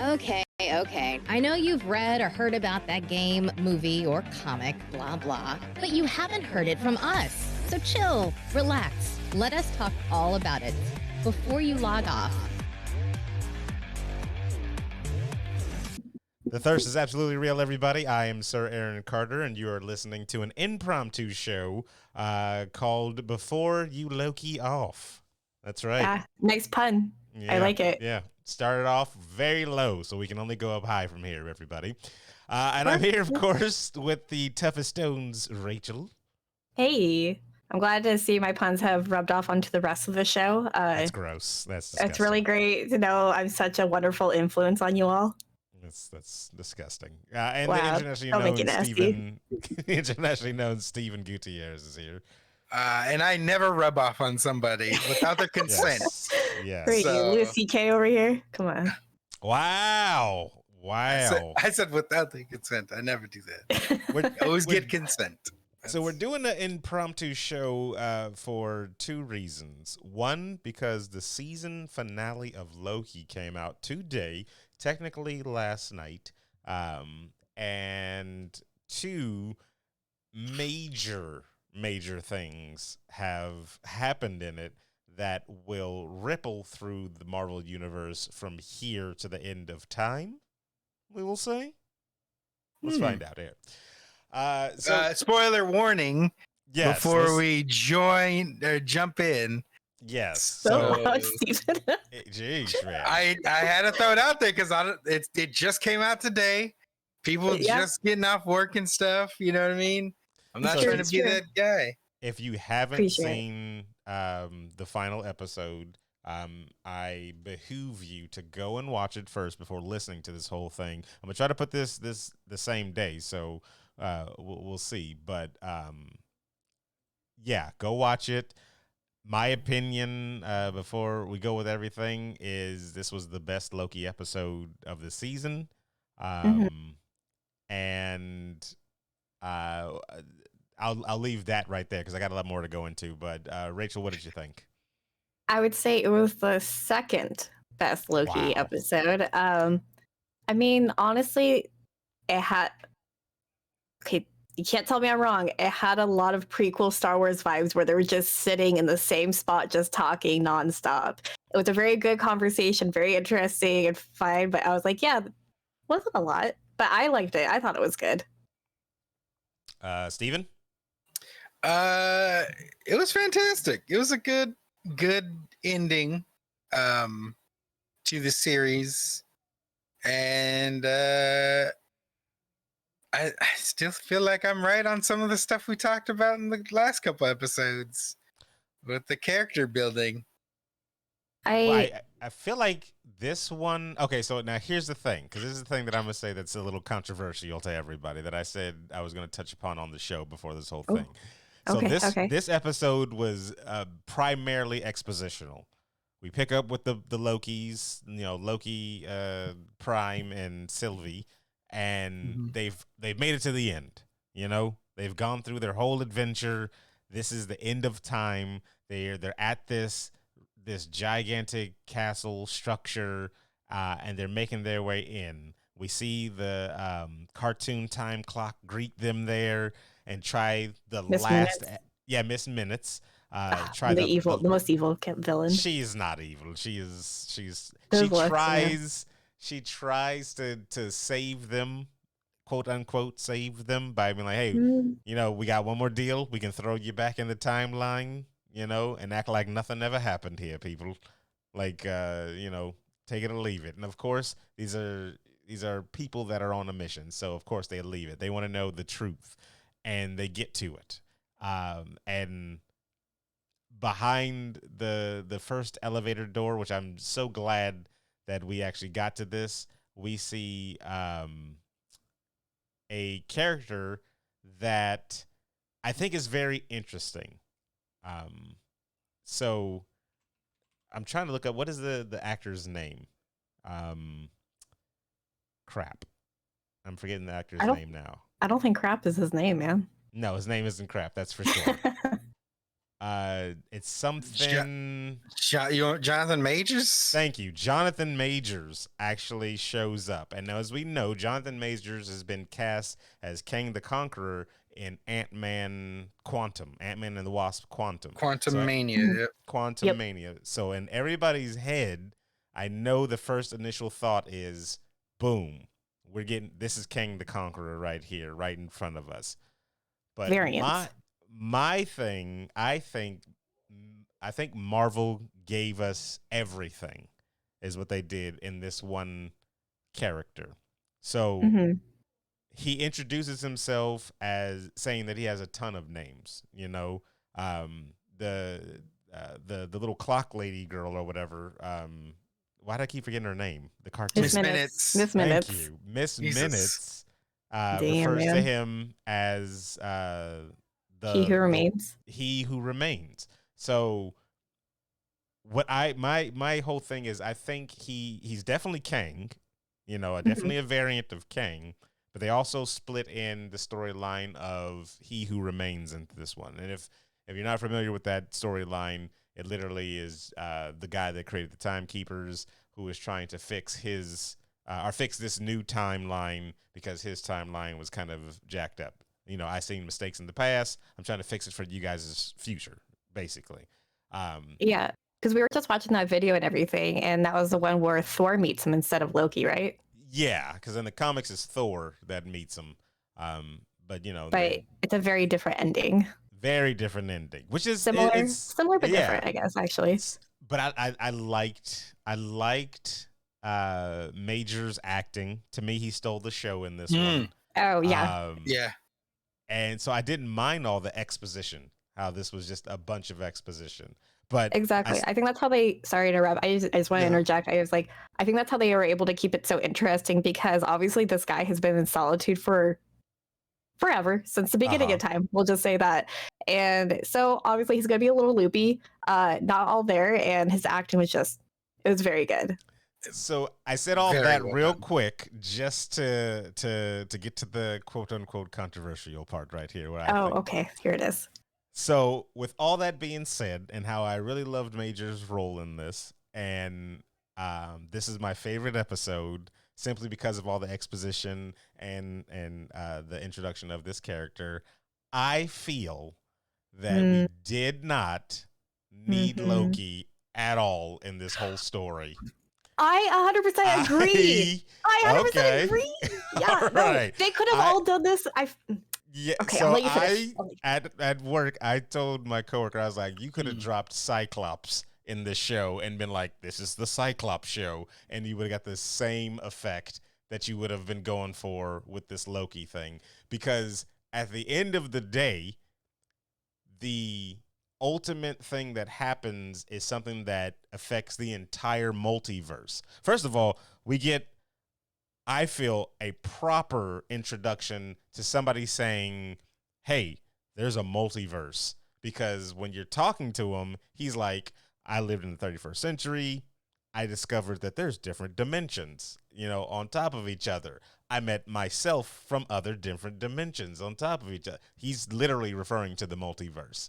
Okay. I know you've read or heard about that game, movie, or comic, blah, blah, but you haven't heard it from us. So chill, relax, let us talk all about it before you log off. The thirst is absolutely real, everybody. I am Sir Aaron Carter, and you are listening to an impromptu show called Before You Loki Off. That's right. Yeah, nice pun. Yeah, I like it. Yeah. Started off very low, so we can only go up high from here, everybody. And I'm here, of course, with the toughest stones, Rachel. Hey, I'm glad to see my puns have rubbed off onto the rest of the show. That's gross. That's disgusting. It's really great to know I'm such a wonderful influence on you all. That's disgusting. And Wow, the internationally known Stephen Gutierrez is here. And I never rub off on somebody without their consent. Yes. Great, So, Lucy K over here. Come on. Wow. I said without their consent. I never do that. I always get consent. So we're doing an impromptu show for two reasons. One, because the season finale of Loki came out today, technically last night. And two, major things have happened in it that will ripple through the Marvel Universe from here to the end of time, we will say. Let's find out here. Spoiler warning. Yes, before we jump in. Yes. So loud, Stephen. Jeez, man. I had to throw it out there because it just came out today. People just getting off work and stuff. You know what I mean? I'm not trying to be that guy. If you haven't seen the final episode, I behoove you to go and watch it first before listening to this whole thing. I'm gonna try to put this the same day, so we'll see. But yeah, go watch it. My opinion, before we go with everything, is this was the best Loki episode of the season, and I'll leave that right there because I got a lot more to go into. But Rachel, what did you think? I would say it was the second best Loki episode. I mean, honestly, it had. Okay, you can't tell me I'm wrong. It had a lot of prequel Star Wars vibes where they were just sitting in the same spot, just talking nonstop. It was a very good conversation, very interesting and fine. But I was like, yeah, wasn't a lot, but I liked it. I thought it was good. Steven? It was fantastic. It was a good ending to the series, and I still feel like I'm right on some of the stuff we talked about in the last couple episodes with the character building. I feel like this one. Okay, so now here's the thing, because this is the thing that I'm gonna say that's a little controversial to everybody that I said I was gonna touch upon on the show before this whole thing. So this episode was primarily expositional. We pick up with the Lokis, Loki, Prime, and Sylvie, and they've made it to the end. They've gone through their whole adventure. This is the end of time. They're at this gigantic castle structure, and they're making their way in. We see the cartoon time clock greet them there and try the Miss Minutes. Try the most evil villain. She's not evil. She tries to save them, quote unquote, save them by being like, hey, we got one more deal. We can throw you back in the timeline, and act like nothing ever happened here, people. Like, take it or leave it. And of course, these are people that are on a mission. So of course they leave it. They want to know the truth, and they get to it. And behind the first elevator door, which I'm so glad that we actually got to this, we see a character that I think is very interesting. So I'm trying to look up, what is the actor's name? Crap. I'm forgetting the actor's name now. I don't think Crap is his name, man. No, his name isn't Crap, that's for sure. It's something. Jonathan Majors? Thank you. Jonathan Majors actually shows up. And now, as we know, Jonathan Majors has been cast as Kang the Conqueror in Ant-Man and the Wasp Quantum. Mania. Yep. Quantum Mania. So in everybody's head, I know the first initial thought is, boom, this is Kang the Conqueror right here, right in front of us. But Variants. my thing, I think Marvel gave us everything, is what they did in this one character. So he introduces himself as saying that he has a ton of names. You know, the little clock lady girl or whatever. Why do I keep forgetting her name? The cartoon. Miss Minutes. Miss Thank Minutes. you, Miss Minutes. Damn, refers to man. him as He Who Remains. He Who Remains. So what my whole thing is, I think he's definitely Kang, you know, definitely a variant of Kang, but they also split in the storyline of He Who Remains into this one. And if you're not familiar with that storyline, it literally is the guy that created the Timekeepers who is trying to fix his or fix this new timeline because his timeline was kind of jacked up. You know, I seen mistakes in the past. I'm trying to fix it for you guys' future, basically. Yeah, because we were just watching that video and everything, and that was the one where Thor meets him instead of Loki, right? Yeah, because in the comics it's Thor that meets him. But you know, but it's a very different ending. Very different ending, which is similar but different, I guess. Actually, but I liked Major's acting. To me, he stole the show in this one. Oh yeah, yeah. And so I didn't mind all the exposition. How this was just a bunch of exposition. But exactly. I think that's how they. Sorry to interrupt. I just want to interject. I was like, I think that's how they were able to keep it so interesting because obviously this guy has been in solitude for forever, since the beginning of time. We'll just say that. And so obviously he's gonna be a little loopy, not all there, and his acting was just, it was very good. So I said all that real quick just to get to the quote unquote controversial part right here. Okay, here it is. So with all that being said, and how I really loved Major's role in this, and this is my favorite episode simply because of all the exposition and the introduction of this character. I feel that we did not need Loki at all in this whole story. I 100% agree. I 100% agree. Yeah, right. They could have all done this. Yeah. Okay, so at work, I told my coworker, I was like, you could have dropped Cyclops in this show and been like, this is the Cyclops show, and you would have got the same effect that you would have been going for with this Loki thing. Because at the end of the day, the ultimate thing that happens is something that affects the entire multiverse. First of all, we get, I feel, a proper introduction to somebody saying, hey, there's a multiverse. Because when you're talking to him, he's like, I lived in the 31st century. I discovered that there's different dimensions, you know, on top of each other. I met myself from other different dimensions on top of each other. He's literally referring to the multiverse.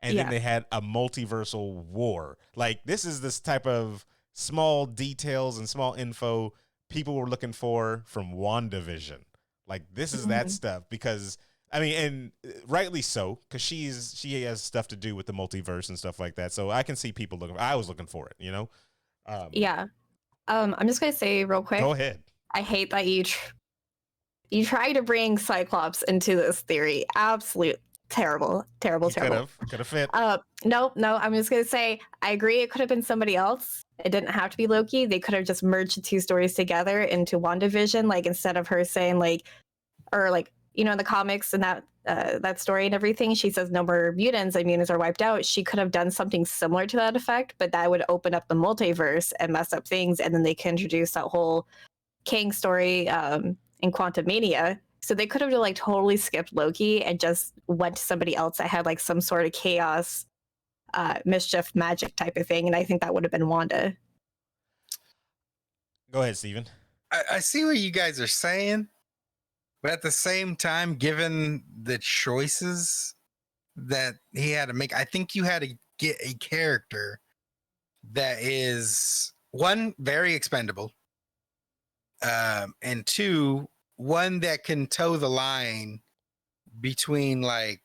And then they had a multiversal war. Like, this is this type of small details and small info people were looking for from WandaVision. Like, this is that stuff because, I mean, and rightly so, because she has stuff to do with the multiverse and stuff like that. So I can see people I was looking for it, you know? Yeah. I'm just going to say real quick. Go ahead. I hate that you try to bring Cyclops into this theory. Absolute terrible. Could have fit. No, I'm just gonna say I agree. It could have been somebody else. It didn't have to be Loki. They could have just merged the two stories together into WandaVision. Like, instead of her saying in the comics and that story and everything, she says no more mutants. The mutants are wiped out. She could have done something similar to that effect, but that would open up the multiverse and mess up things. And then they can introduce that whole Kang story in Quantum Mania. So they could have like totally skipped Loki and just went to somebody else that had like some sort of chaos, mischief, magic type of thing. And I think that would have been Wanda. Go ahead, Steven. I see what you guys are saying, but at the same time, given the choices that he had to make. I think you had to get a character that is one, very expendable, and two, one that can toe the line between like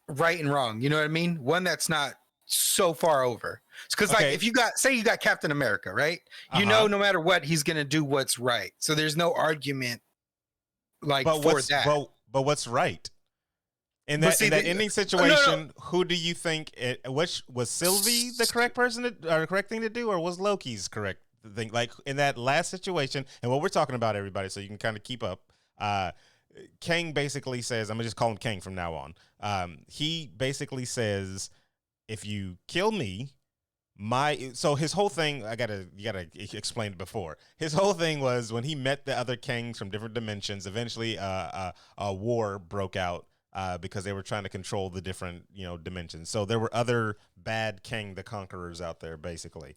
right and wrong. You know what I mean? One that's not so far over. Because like if you got, say you got Captain America, right? You know, no matter what, he's gonna do what's right. So there's no argument like for that. But what's right? In that ending situation, who do you think which was Sylvie the correct person or correct thing to do, or was Loki's correct thing? Like in that last situation, and what we're talking about, everybody, so you can kind of keep up. Kang basically says, I'm gonna just call him Kang from now on. He basically says, if you kill me, so his whole thing, you gotta explain it before. His whole thing was when he met the other Kangs from different dimensions. Eventually, a war broke out because they were trying to control the different dimensions. So there were other bad Kang the Conquerors out there, basically,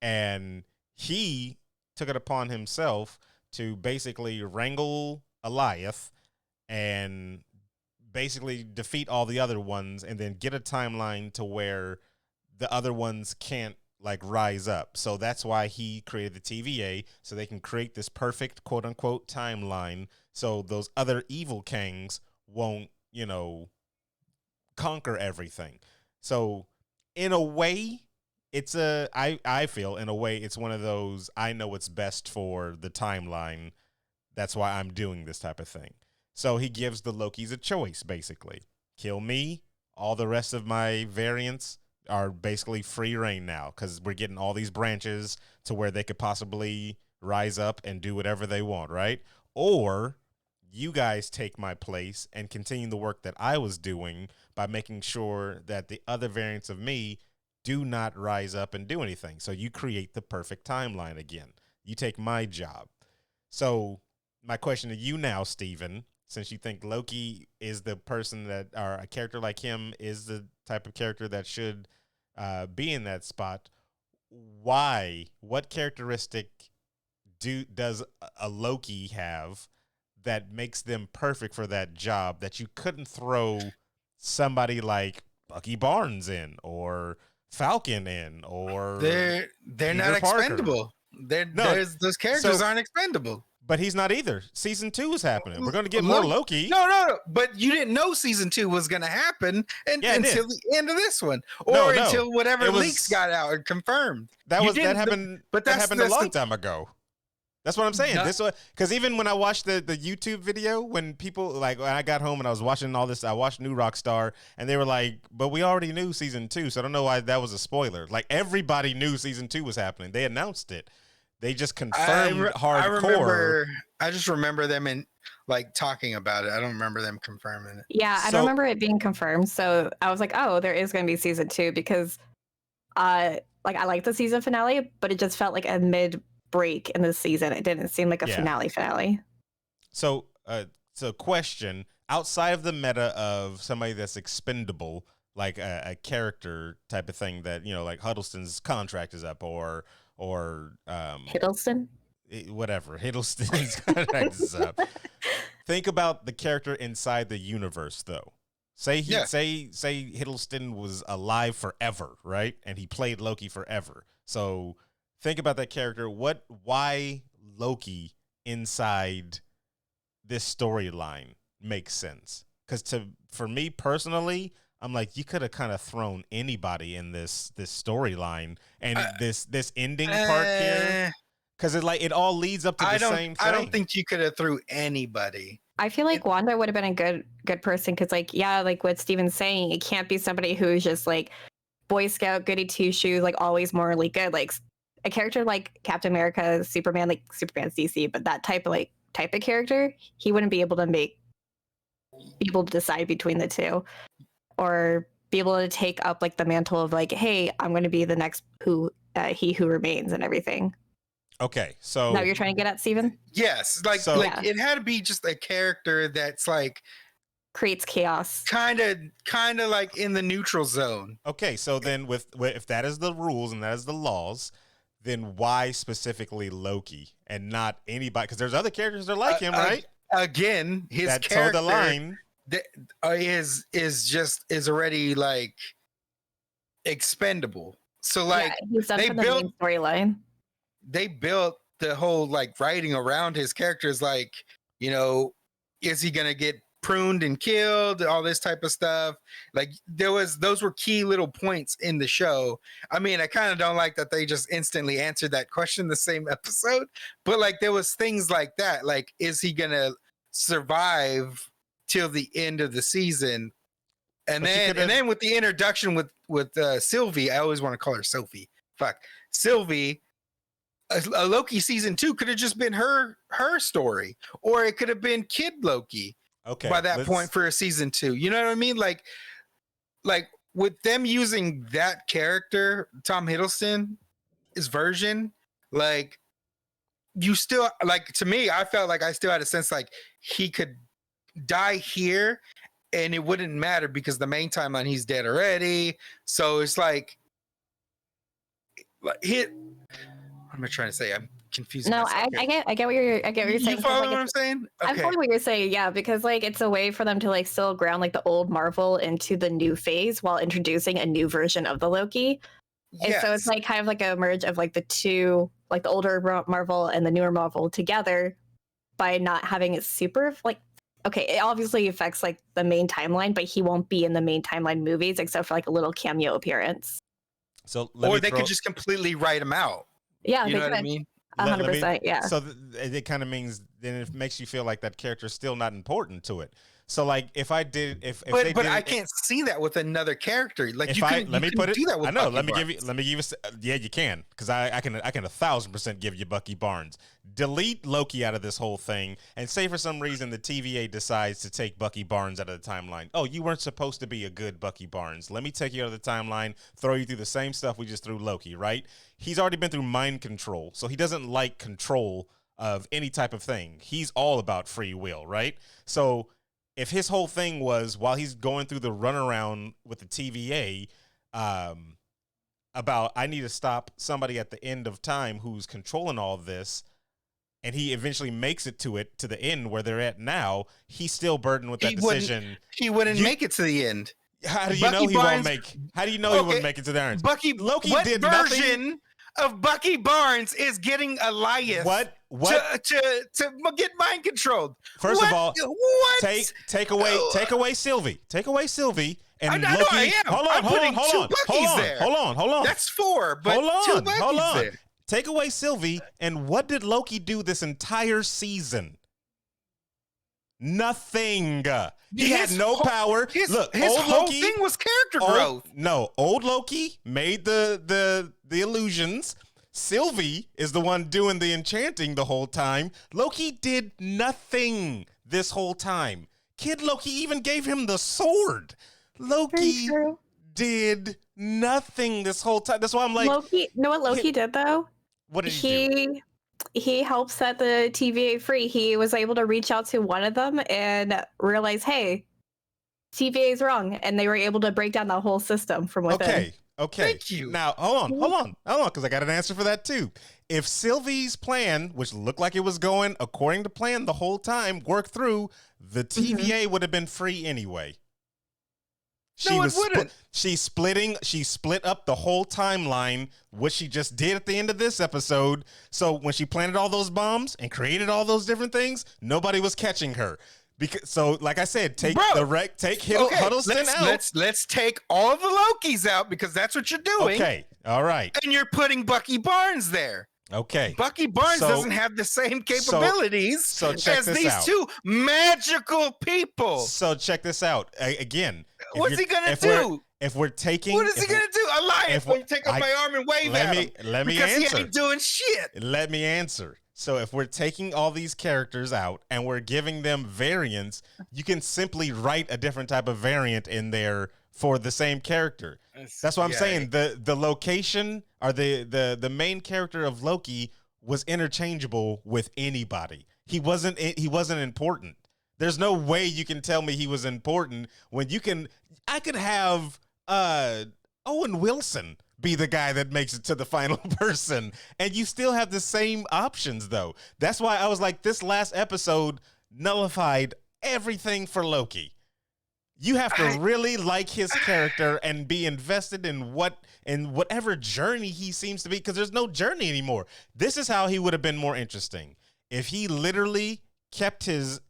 and he took it upon himself to basically wrangle Alioth and basically defeat all the other ones, and then get a timeline to where the other ones can't like rise up. So that's why he created the TVA, so they can create this perfect quote unquote timeline, so those other evil Kangs won't, conquer everything. So in a way, I feel in a way it's one of those, I know what's best for the timeline. That's why I'm doing this type of thing. So he gives the Lokis a choice, basically. Kill me. All the rest of my variants are basically free reign now, because we're getting all these branches to where they could possibly rise up and do whatever they want, right? Or you guys take my place and continue the work that I was doing by making sure that the other variants of me do not rise up and do anything. So you create the perfect timeline again. You take my job. So my question to you now, Steven, since you think Loki is the person that, or a character like him is the type of character that should be in that spot, why? What characteristic does a Loki have that makes them perfect for that job that you couldn't throw somebody like Bucky Barnes in, or Falcon in, or they're not expendable. Those characters aren't expendable. But he's not either. Season 2 is happening. We're going to get more Loki. No. But you didn't know season 2 was going to happen until the end of this one, or until whatever leaks got out and confirmed. That happened. But that happened a long time ago. That's what I'm saying. Because even when I watched the YouTube video, when people when I got home and I was watching all this, I watched New Rockstar, and they were like, "But we already knew season 2, so I don't know why that was a spoiler." Like everybody knew season 2 was happening. They announced it. They just confirmed hardcore. I just remember them talking about it. I don't remember them confirming it. Yeah, I don't remember it being confirmed. So I was like, oh, there is going to be season 2, because I liked the season finale, but it just felt like a mid break in the season. It didn't seem like a finale. So question, outside of the meta of somebody that's expendable, like a character type of thing that, like Huddleston's contract is up, or Hiddleston? Whatever. Hiddleston's contract is up. Think about the character inside the universe, though. Say Hiddleston was alive forever, right? And he played Loki forever. So think about that character. Why Loki inside this storyline makes sense? Because for me personally, I'm like, you could have kind of thrown anybody in this storyline, and this ending part here, because it all leads up to the same thing. I don't think you could have threw anybody. I feel like Wanda would have been a good person, because like what Steven's saying, it can't be somebody who's just like Boy Scout, goody two shoes, like always morally good. Like a character like Captain America, Superman, like Superman's DC, but that type of character, he wouldn't be able to decide between the two, or be able to take up like the mantle of like, hey, I'm going to be the next he who remains and everything. Okay, so is that what you're trying to get at, Steven? Yes, it had to be just a character that's like creates chaos, kind of like in the neutral zone. Okay, so then if that is the rules and that is the laws, then why specifically Loki and not anybody? Because there's other characters that are like him, right? again, his that character toe the line is already like expendable. So like he's done for the main storyline. They built the whole like writing around his characters, like, you know, is he gonna get pruned and killed, all this type of stuff. Like those were key little points in the show. I mean, I kind of don't like that they just instantly answered that question the same episode, but like there was things like that, like, is he gonna survive till the end of the season? And then with the introduction with Sylvie, I always want to call her Sophie. Sylvie. A Loki season 2 could have just been her story, or it could have been Kid Loki. Okay. By that point for a season 2, you know what I mean? Like with them using that character, Tom Hiddleston, his version, like you still like, to me, I felt like I still had a sense like he could die here and it wouldn't matter because the main timeline he's dead already. So it's like what am I trying to say? I'm confused. No, I get what you're saying. You follow like, what I'm saying? Okay. I'm following what you're saying, yeah, because like it's a way for them to like still ground like the old Marvel into the new phase while introducing a new version of the Loki. Yes. And so it's like kind of like a merge of like the two, like the older Marvel and the newer Marvel together by not having it super like, okay, it obviously affects like the main timeline, but he won't be in the main timeline movies except for like a little cameo appearance. So they could just completely write him out. Yeah, you know what I mean? 100%, yeah. So it kind of means then it makes you feel like that character is still not important to it. So like if I did, but I can't see that with another character. Like do that with I know. Bucky Let me give you. Yeah, you can, because I can 1,000% give you Bucky Barnes. Delete Loki out of this whole thing, and say for some reason the TVA decides to take Bucky Barnes out of the timeline. Oh, you weren't supposed to be a good Bucky Barnes. Let me take you out of the timeline, throw you through the same stuff we just threw Loki. Right? He's already been through mind control, so he doesn't like control of any type of thing. He's all about free will, right? So if his whole thing was while he's going through the runaround with the TVA about I need to stop somebody at the end of time who's controlling all of this, and he eventually makes it to the end where they're at now, he's still burdened with that decision. He wouldn't make it to the end. How do you know he won't make? How do you know he wouldn't make it to the end? Loki did nothing of Bucky Barnes is getting Elias to get mind controlled. First of all, take away Sylvie. Take away Sylvie and Loki. I am. Hold on. That's 4, but hold on. There. Take away Sylvie, and what did Loki do this entire season? Nothing. He had no power. Look, his whole thing was character growth. No, old Loki made the illusions. Sylvie is the one doing the enchanting the whole time. Loki did nothing this whole time. Kid Loki even gave him the sword. Loki did nothing this whole time. That's why I'm like, Loki. You know what Loki did though? What did he do? He helped set the TVA free. He was able to reach out to one of them and realize, hey, TVA is wrong, and they were able to break down the whole system from within. Okay. Thank you. Now, hold on, because I got an answer for that too. If Sylvie's plan, which looked like it was going according to plan the whole time, worked through, the TVA would have been free anyway. It wouldn't. She split up the whole timeline, what she just did at the end of this episode. So when she planted all those bombs and created all those different things, nobody was catching her. So, like I said, take Huddleston out. Let's take all the Lokis out because that's what you're doing. Okay, all right. And you're putting Bucky Barnes there. Okay. Bucky Barnes doesn't have the same capabilities as these two magical people. So check this out. Again. What's he going to do? If we're taking... What is he going to do? Elias, when you take off my arm and wave at him. Let me because answer. He ain't doing shit. Let me answer. So if we're taking all these characters out and we're giving them variants, you can simply write a different type of variant in there for the same character. That's what I'm saying. The location or the main character of Loki was interchangeable with anybody. He wasn't important. There's no way you can tell me he was important when I could have Owen Wilson be the guy that makes it to the final person, and you still have the same options though. That's why I was like, this last episode nullified everything for Loki. You have to really like his character and be invested in whatever journey he seems to be, because there's no journey anymore. This is how he would have been more interesting if he literally kept his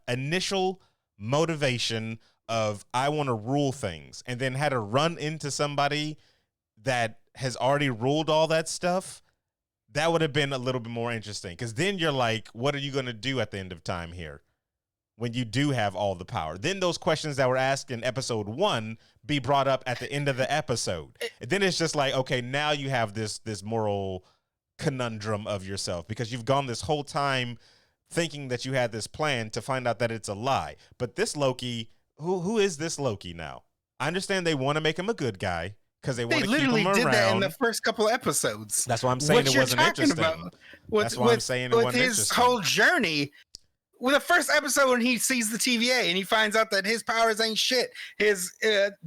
initial motivation of I want to rule things, and then had to run into somebody that has already ruled all that stuff. That would have been a little bit more interesting, because then you're like, what are you going to do at the end of time here? When you do have all the power, then those questions that were asked in episode 1 be brought up at the end of the episode. And then it's just like, okay, now you have this moral conundrum of yourself, because you've gone this whole time thinking that you had this plan to find out that it's a lie. But this Loki, who is this Loki now? I understand they want to make him a good guy because they want to keep him around. They literally did that in the first couple episodes. That's why I'm saying it wasn't interesting. That's why I'm saying it wasn't interesting. With his whole journey. With the first episode, when he sees the TVA and he finds out that his powers ain't shit, his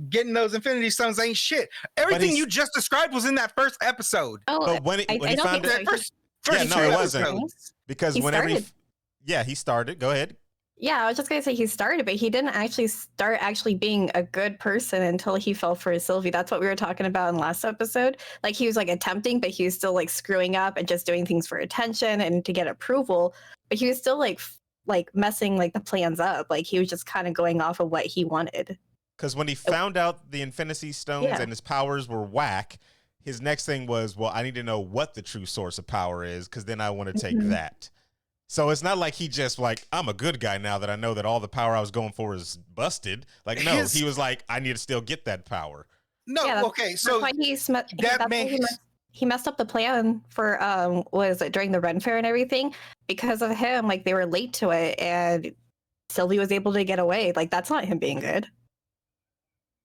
getting those Infinity Stones ain't shit. Everything you just described was in that first episode. Oh, but when he found it, it wasn't, because whenever he started. Go ahead. Yeah, I was just gonna say he started, but he didn't actually start being a good person until he fell for Sylvie. That's what we were talking about in last episode. Like, he was like attempting, but he was still like screwing up and just doing things for attention and to get approval. But he was still like messing like the plans up. Like, he was just kind of going off of what he wanted. Because when he found out the Infinity Stones and his powers were whack, his next thing was, well, I need to know what the true source of power is, because then I want to take that. So it's not like he just like, I'm a good guy now that I know that all the power I was going for is busted. Like, no, he was like, I need to still get that power. No, okay, so that's why he messed up the plan for during the Ren Fair and everything. Because of him, like, they were late to it, and Sylvie was able to get away. Like, that's not him being good.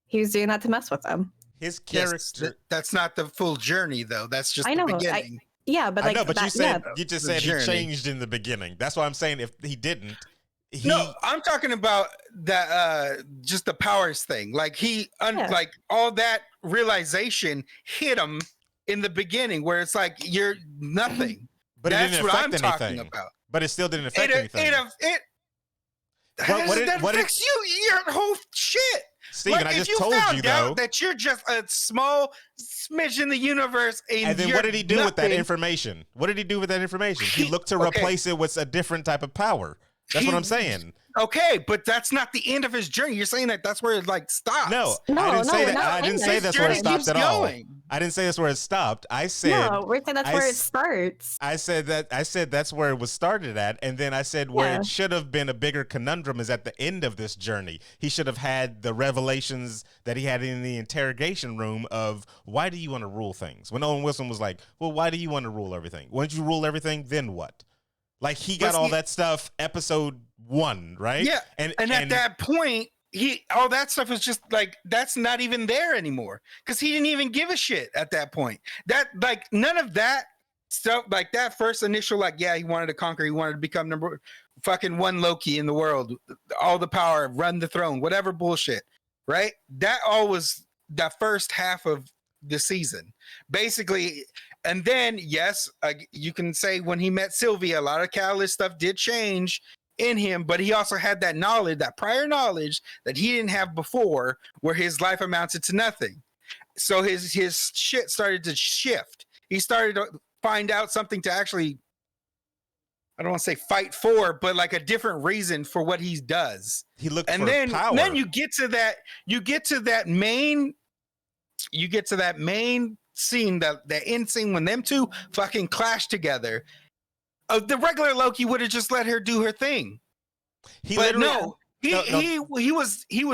He was doing that to mess with them. His character. That's not the full journey, though. That's just the beginning. But like, I know, but you just said he changed in the beginning. That's why I'm saying if he didn't. No, I'm talking about that just the powers thing. Like, like all that realization hit him in the beginning, where it's like you're nothing. But that's it didn't affect anything. About. But it still didn't affect anything. That affects your whole shit. Steven, I just told you, though, that you're just a small smidge in the universe. And then what did he do with that information? What did he do with that information? He looked to replace it with a different type of power. That's what I'm saying. Okay, but that's not the end of his journey. You're saying that that's where it like stops. No, I didn't say that. I didn't say that's where it stopped at all. I didn't say that's where it stopped. I said we're saying that's where it starts. I said that's where it was started at, and then I said where it should have been a bigger conundrum is at the end of this journey. He should have had the revelations that he had in the interrogation room of why do you want to rule things? When Owen Wilson was like, well, why do you want to rule everything? Once you rule everything, then what? Like, he got all that stuff episode 1, right? Yeah, and at that point, all that stuff is just like, that's not even there anymore, because he didn't even give a shit at that point. That, like, none of that stuff, like that first initial, like, yeah, he wanted to conquer, he wanted to become number fucking 1 Loki in the world, all the power, run the throne, whatever bullshit, right? That all was the first half of the season, basically. And then, yes, you can say when he met Sylvia, a lot of catalyst stuff did change in him, but he also had that knowledge, that prior knowledge that he didn't have before, where his life amounted to nothing. So his shit started to shift. He started to find out something to actually, I don't want to say fight for, but like a different reason for what he does. He looked for power. And then you get to that main scene, the end scene when them two fucking clash together. The regular Loki would have just let her do her thing. He was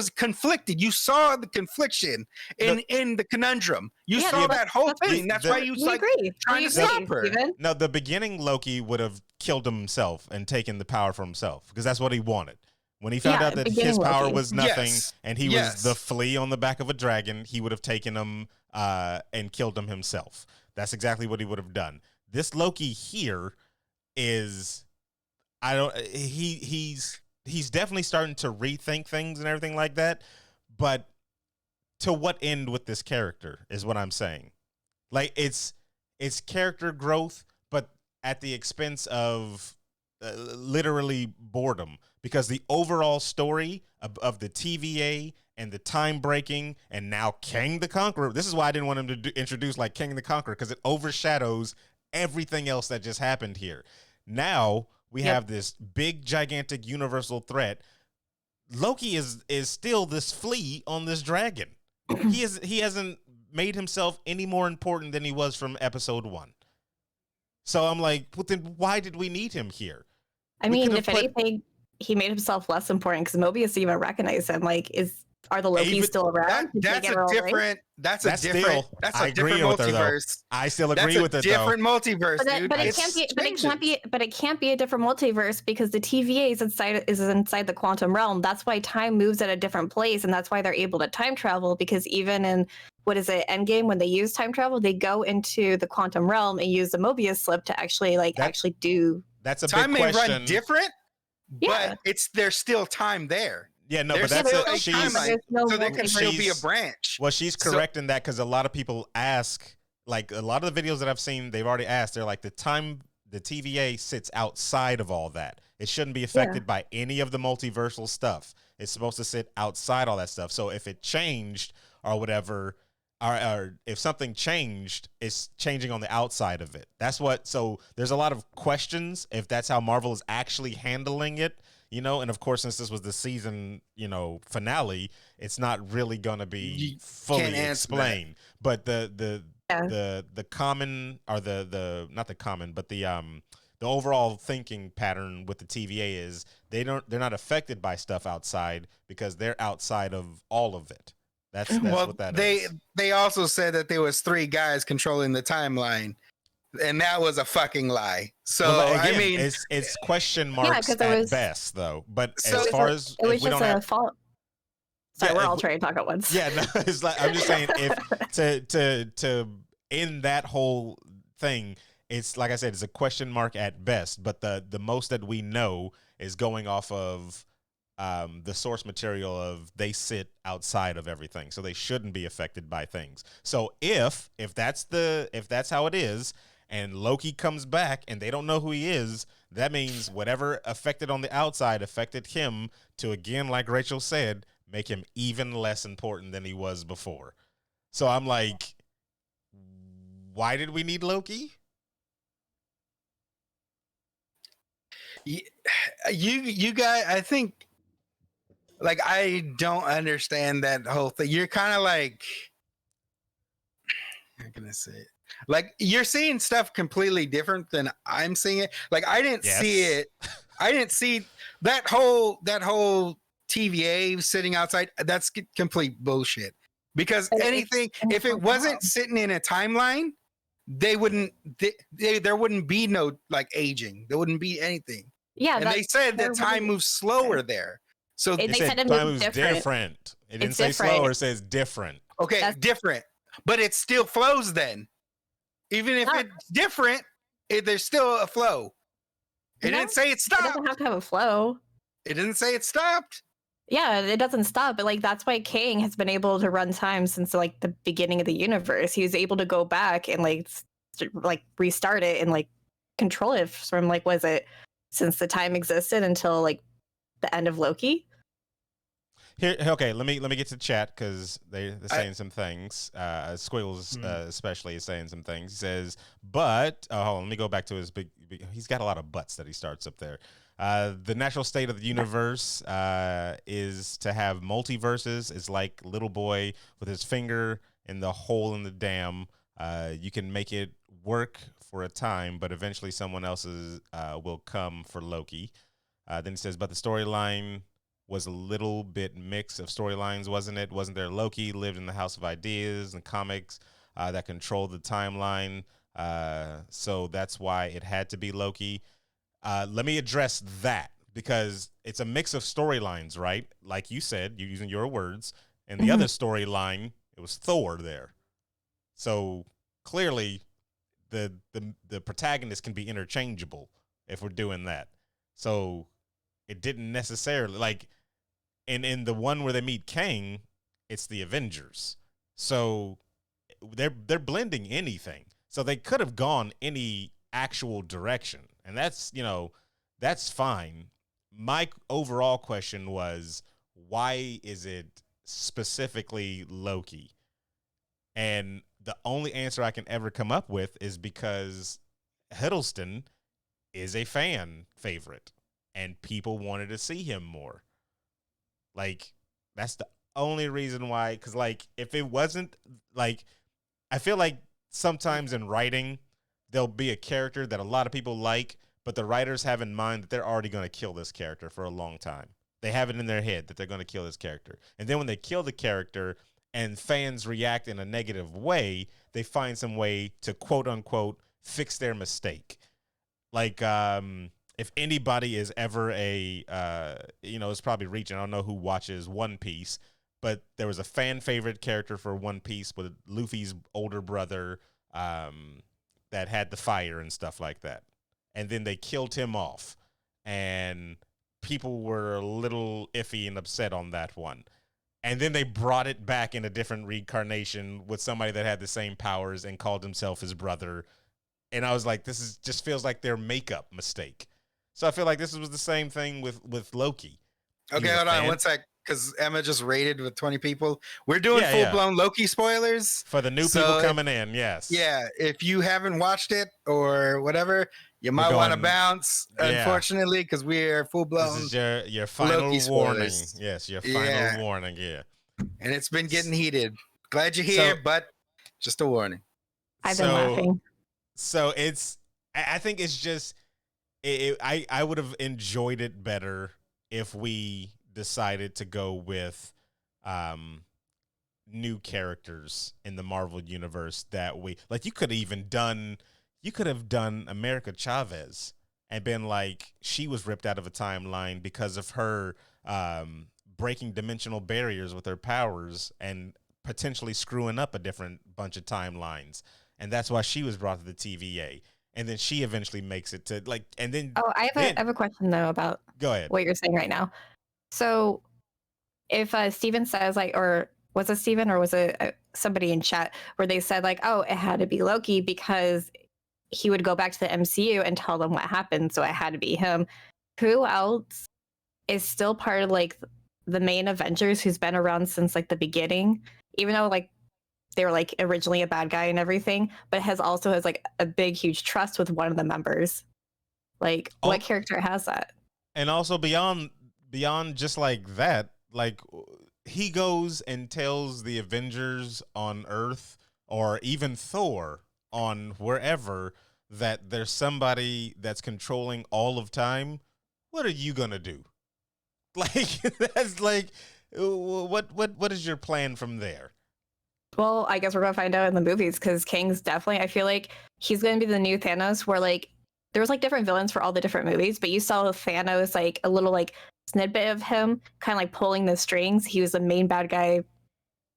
conflicted. You saw the confliction in the conundrum. You saw that whole thing. That's why you like trying to stop her. No, the beginning Loki would have killed himself and taken the power for himself, because that's what he wanted. When he found out that his power was nothing and he was the flea on the back of a dragon, he would have taken him and killed him himself. That's exactly what he would have done. This Loki here is, he's definitely starting to rethink things and everything like that. But to what end with this character is what I'm saying. Like, it's character growth, but at the expense of literally boredom, because the overall story of the TVA and the time breaking and now King the Conqueror. This is why I didn't want him to introduce like King the Conqueror, because it overshadows everything else that just happened here. Now we have this big, gigantic universal threat. Loki is still this flea on this dragon. He hasn't made himself any more important than he was from episode 1. So I'm like, well, then why did we need him here? I mean, if anything, he made himself less important because Mobius didn't even recognize him. Like, are the Lokis still around? That's a different multiverse. I still agree with it. Different multiverse, dude. But it can't be a different multiverse because the TVA is inside the quantum realm. That's why time moves at a different place, and that's why they're able to time travel. Because even in Endgame, when they use time travel, they go into the quantum realm and use the Mobius slip to actually do. That's a time big question. May run different, but there's still time there. Yeah, no, but that's so there can still be a branch. Well, she's correct in that, because a lot of people ask, like a lot of the videos that I've seen, they've already asked. They're like, the TVA sits outside of all that. It shouldn't be affected by any of the multiversal stuff. It's supposed to sit outside all that stuff. So if it changed or whatever, or if something changed, it's changing on the outside of it. That's what. So there's a lot of questions if that's how Marvel is actually handling it. And of course, since this was the season, finale, it's not really going to be fully explained. But the common, or the not the common, but the overall thinking pattern with the TVA is they're not affected by stuff outside because they're outside of all of it. That's what that is. They also said that there was 3 guys controlling the timeline. And that was a fucking lie. So again, I mean, it's question marks at best, though. But so as far as it was just a fault. Sorry, we're all trying to talk at once. Yeah, no, it's like I'm just saying, if to end that whole thing, it's like I said, it's a question mark at best. But the most that we know is going off of the source material of they sit outside of everything, so they shouldn't be affected by things. So if that's how it is, and Loki comes back and they don't know who he is, that means whatever affected on the outside affected him to, again, like Rachel said, make him even less important than he was before. So I'm like, why did we need Loki? You guys, I think, like, I don't understand that whole thing. You're kind of like, how can I say it? Like, you're seeing stuff completely different than I'm seeing it. Like, I didn't see it. I didn't see that whole TVA sitting outside. That's complete bullshit. Because if it wasn't sitting in a timeline, there wouldn't be no like aging. There wouldn't be anything. Yeah, and they said that time moves slower there. So they said it moves different. It didn't say slower. It says different. Okay, that's different, but it still flows then. Even if it's different, there's still a flow. It didn't say it stopped. It doesn't have to have a flow. It didn't say it stopped. Yeah, it doesn't stop. But like that's why King has been able to run time since like the beginning of the universe. He was able to go back and like restart it and like control it from like since the time existed until like the end of Loki. Here, okay, let me get to the chat because they're saying some things. Squiggles especially is saying some things. He says, but hold on, let me go back to his big. He's got a lot of buts that he starts up there. The natural state of the universe is to have multiverses. It's like little boy with his finger in the hole in the dam. You can make it work for a time, but eventually someone else's will come for Loki. Then he says, but the storyline was a little bit mix of storylines, wasn't it? Wasn't there Loki lived in the House of Ideas and comics that controlled the timeline? So that's why it had to be Loki. Let me address that because it's a mix of storylines, right? Like you said, you're using your words. And the other storyline, it was Thor there. So clearly the protagonist can be interchangeable if we're doing that. So it didn't necessarily like in the one where they meet Kang, it's the Avengers. So they're blending anything. So they could have gone any actual direction. And that's, that's fine. My overall question was, why is it specifically Loki? And the only answer I can ever come up with is because Hiddleston is a fan favorite and people wanted to see him more. Like, that's the only reason why. Because, like, if it wasn't, like, I feel like sometimes in writing, there'll be a character that a lot of people like, but the writers have in mind that they're already going to kill this character for a long time. They have it in their head that they're going to kill this character. And then when they kill the character and fans react in a negative way, they find some way to, quote unquote, fix their mistake. Like, if anybody is ever it's probably reaching, I don't know who watches One Piece, but there was a fan favorite character for One Piece with Luffy's older brother that had the fire and stuff like that. And then they killed him off. And people were a little iffy and upset on that one. And then they brought it back in a different reincarnation with somebody that had the same powers and called himself his brother. And I was like, this is just feels like their makeup mistake. So I feel like this was the same thing with Loki. Okay, hold on one sec, because Emma just rated with 20 people. We're doing full-blown Loki spoilers. For the new people coming in, yes. Yeah, if you haven't watched it or whatever, you might want to bounce, unfortunately, because we're full-blown. This is your final Loki warning. spoilers. Yes, your final warning, And it's been getting heated. Glad you're here, but just a warning. I've been laughing. So I think it's just, I would have enjoyed it better if we decided to go with new characters in the Marvel universe that you could have done America Chavez and been like, she was ripped out of a timeline because of her breaking dimensional barriers with her powers and potentially screwing up a different bunch of timelines. And that's why she was brought to the TVA. And then she eventually makes it to and then. Oh, I have a question though about go ahead. What you're saying right now. So if Steven says or was it Steven or was it somebody in chat where they said oh, it had to be Loki because he would go back to the MCU and tell them what happened. So it had to be him. Who else is still part of the main Avengers who's been around since the beginning, even though they were originally a bad guy and everything, but has a big, huge trust with one of the members. What character has that? And also beyond just that, he goes and tells the Avengers on Earth or even Thor on wherever that there's somebody that's controlling all of time. What are you gonna do? That's what is your plan from there? Well, I guess we're gonna find out in the movies because Kang's definitely. I feel like he's gonna be the new Thanos, where there was different villains for all the different movies, but you saw Thanos a little snippet of him kind of pulling the strings. He was the main bad guy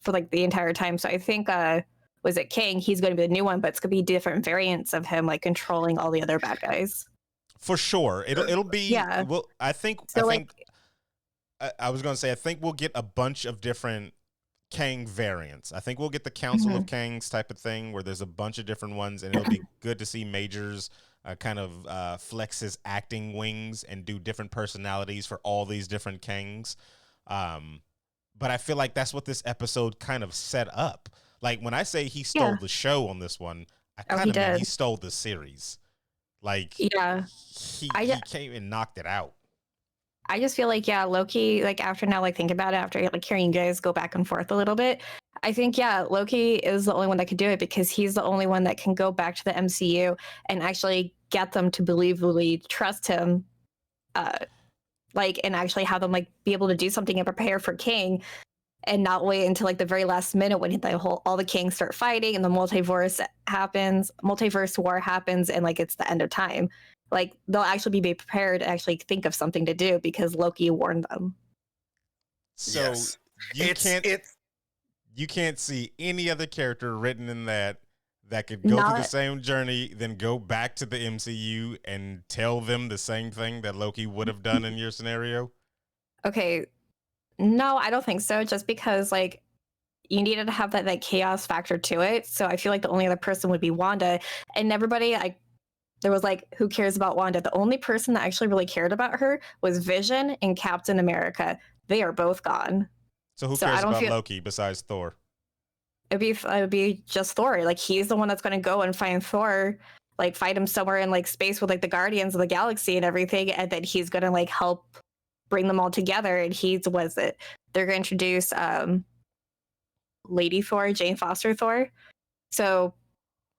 for the entire time. So I think was it Kang? He's going to be the new one, but it's going to be different variants of him controlling all the other bad guys. For sure, it'll be. Well, I think. So I was gonna say I think we'll get a bunch of different Kang variants. I think we'll get the Council of Kangs type of thing where there's a bunch of different ones, and it'll be good to see Majors kind of flex his acting wings and do different personalities for all these different Kangs. But I feel like that's what this episode kind of set up. When I say he stole the show on this one, I kind of mean he stole the series. He came and knocked it out. I just feel Loki, after now, think about it, after hearing you guys go back and forth a little bit, I think, Loki is the only one that can do it because he's the only one that can go back to the MCU and actually get them to believably trust him, and actually have them be able to do something and prepare for King and not wait until the very last minute when all the Kings start fighting and the multiverse war happens and it's the end of time. They'll actually be prepared to actually think of something to do because Loki warned them. So you can't see any other character written in that could go through the same journey, then go back to the MCU and tell them the same thing that Loki would have done in your scenario? Okay. No, I don't think so. Just because you needed to have that chaos factor to it. So I feel the only other person would be Wanda, and everybody there was like, who cares about Wanda? The only person that actually really cared about her was Vision and Captain America. They are both gone. So who cares about Loki besides Thor? It'd be just Thor. Like, he's the one that's going to go and find Thor, like fight him somewhere in like space with like the Guardians of the Galaxy and everything, and then he's going to like help bring them all together. And they're going to introduce Lady Thor, Jane Foster Thor. So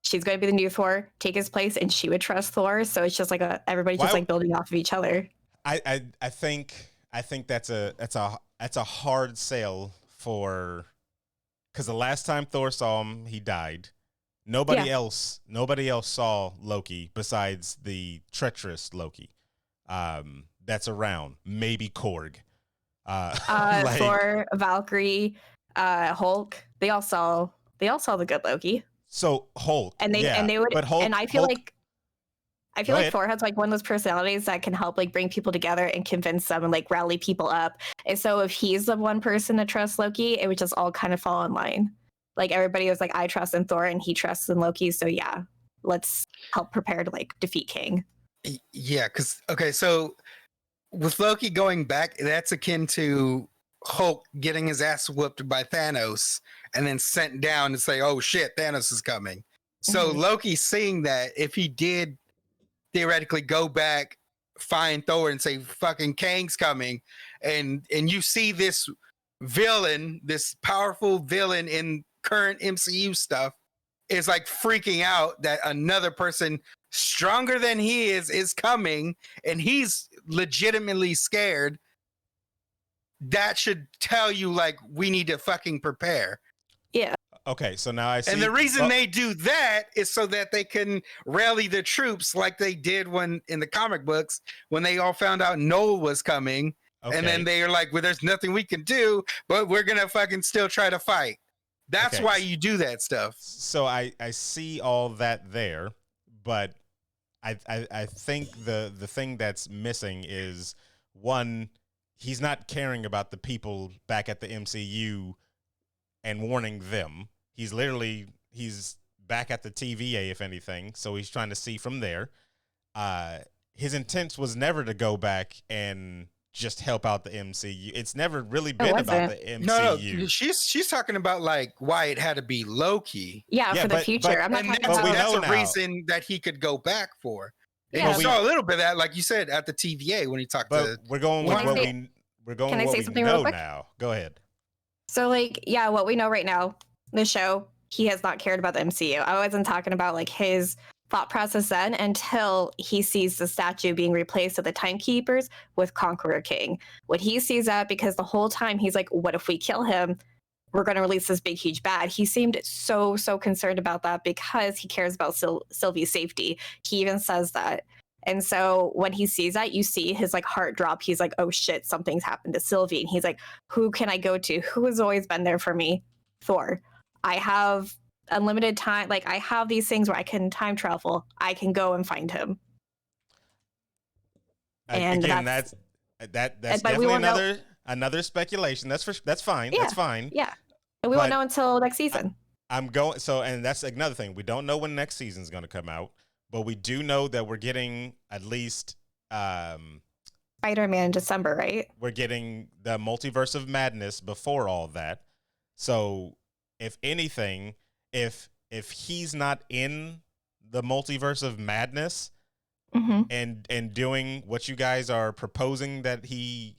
she's going to be the new Thor, take his place, and she would trust Thor. So it's just like everybody's just like building off of each other. I think that's a hard sell for, because the last time Thor saw him, he died. Nobody else saw Loki besides the treacherous Loki that's around. Maybe Korg. Thor, Valkyrie, Hulk. They all saw the good Loki. So Hulk, and they would, but Hulk, and I feel like ahead. Thor has like one of those personalities that can help like bring people together and convince them and like rally people up. And so if he's the one person to trust Loki, it would just all kind of fall in line. Like, everybody was like, I trust in Thor and he trusts in Loki. So yeah, let's help prepare to like defeat King. Yeah, so with Loki going back, that's akin to Hulk getting his ass whooped by Thanos and then sent down and say, oh shit, Thanos is coming. So Loki seeing that, if he did theoretically go back, find Thor and say, fucking Kang's coming, and you see this villain, this powerful villain in current MCU stuff, is like freaking out that another person stronger than he is coming, and he's legitimately scared. That should tell you, like, we need to fucking prepare. Yeah. Okay, so now I see. And the reason they do that is so that they can rally the troops like they did when in the comic books, when they all found out Noel was coming. Okay. And then they are like, well, there's nothing we can do, but we're going to fucking still try to fight. That's why you do that stuff. So I see all that there, but I think the thing that's missing is, one, he's not caring about the people back at the MCU and warning them. He's back at the TVA, if anything, so he's trying to see from there. His intent was never to go back and just help out the MCU. It's never really been about the MCU. No, she's talking about like why it had to be Loki. Yeah, for the future. I'm not talking about. That's a reason that he could go back for. And you saw a little bit of that, like you said, at the TVA when he talked to. We're going with what we know now. Go ahead. So, like, yeah, what we know right now, the show, he has not cared about the MCU. I wasn't talking about like his thought process then until he sees the statue being replaced with the Timekeepers with Conqueror King. When he sees that, because the whole time he's like, what if we kill him? We're going to release this big, huge bad. He seemed so concerned about that because he cares about Sylvie's safety. He even says that. And so when he sees that, you see his like heart drop. He's like, oh shit, something's happened to Sylvie. And he's like, who can I go to? Who has always been there for me? Thor. I have unlimited time. Like, I have these things where I can time travel. I can go and find him. And again, that's definitely another speculation. That's fine. Yeah, that's fine. Yeah. And we won't know until next season. And that's another thing. We don't know when next season's going to come out. But we do know that we're getting at least Spider-Man in December, right? We're getting the Multiverse of Madness before all that. So if anything, if he's not in the Multiverse of Madness and doing what you guys are proposing that he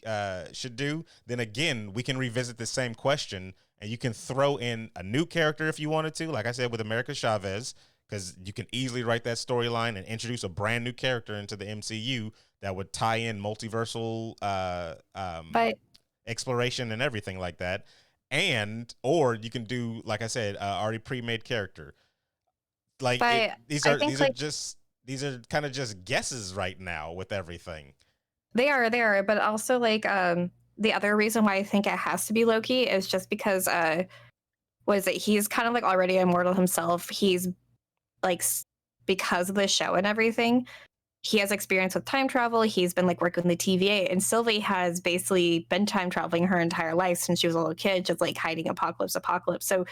should do, then again, we can revisit the same question, and you can throw in a new character if you wanted to, like I said, with America Chavez, because you can easily write that storyline and introduce a brand new character into the MCU that would tie in multiversal exploration and everything like that. Or you can do, like I said, already pre-made character. Like these are kind of just guesses right now with everything. They are, but also like the other reason why I think it has to be Loki is just because he's kind of like already immortal himself. He's like, because of the show and everything, he has experience with time travel. He's been like working with the TVA, and Sylvie has basically been time traveling her entire life since she was a little kid, just like hiding apocalypse. So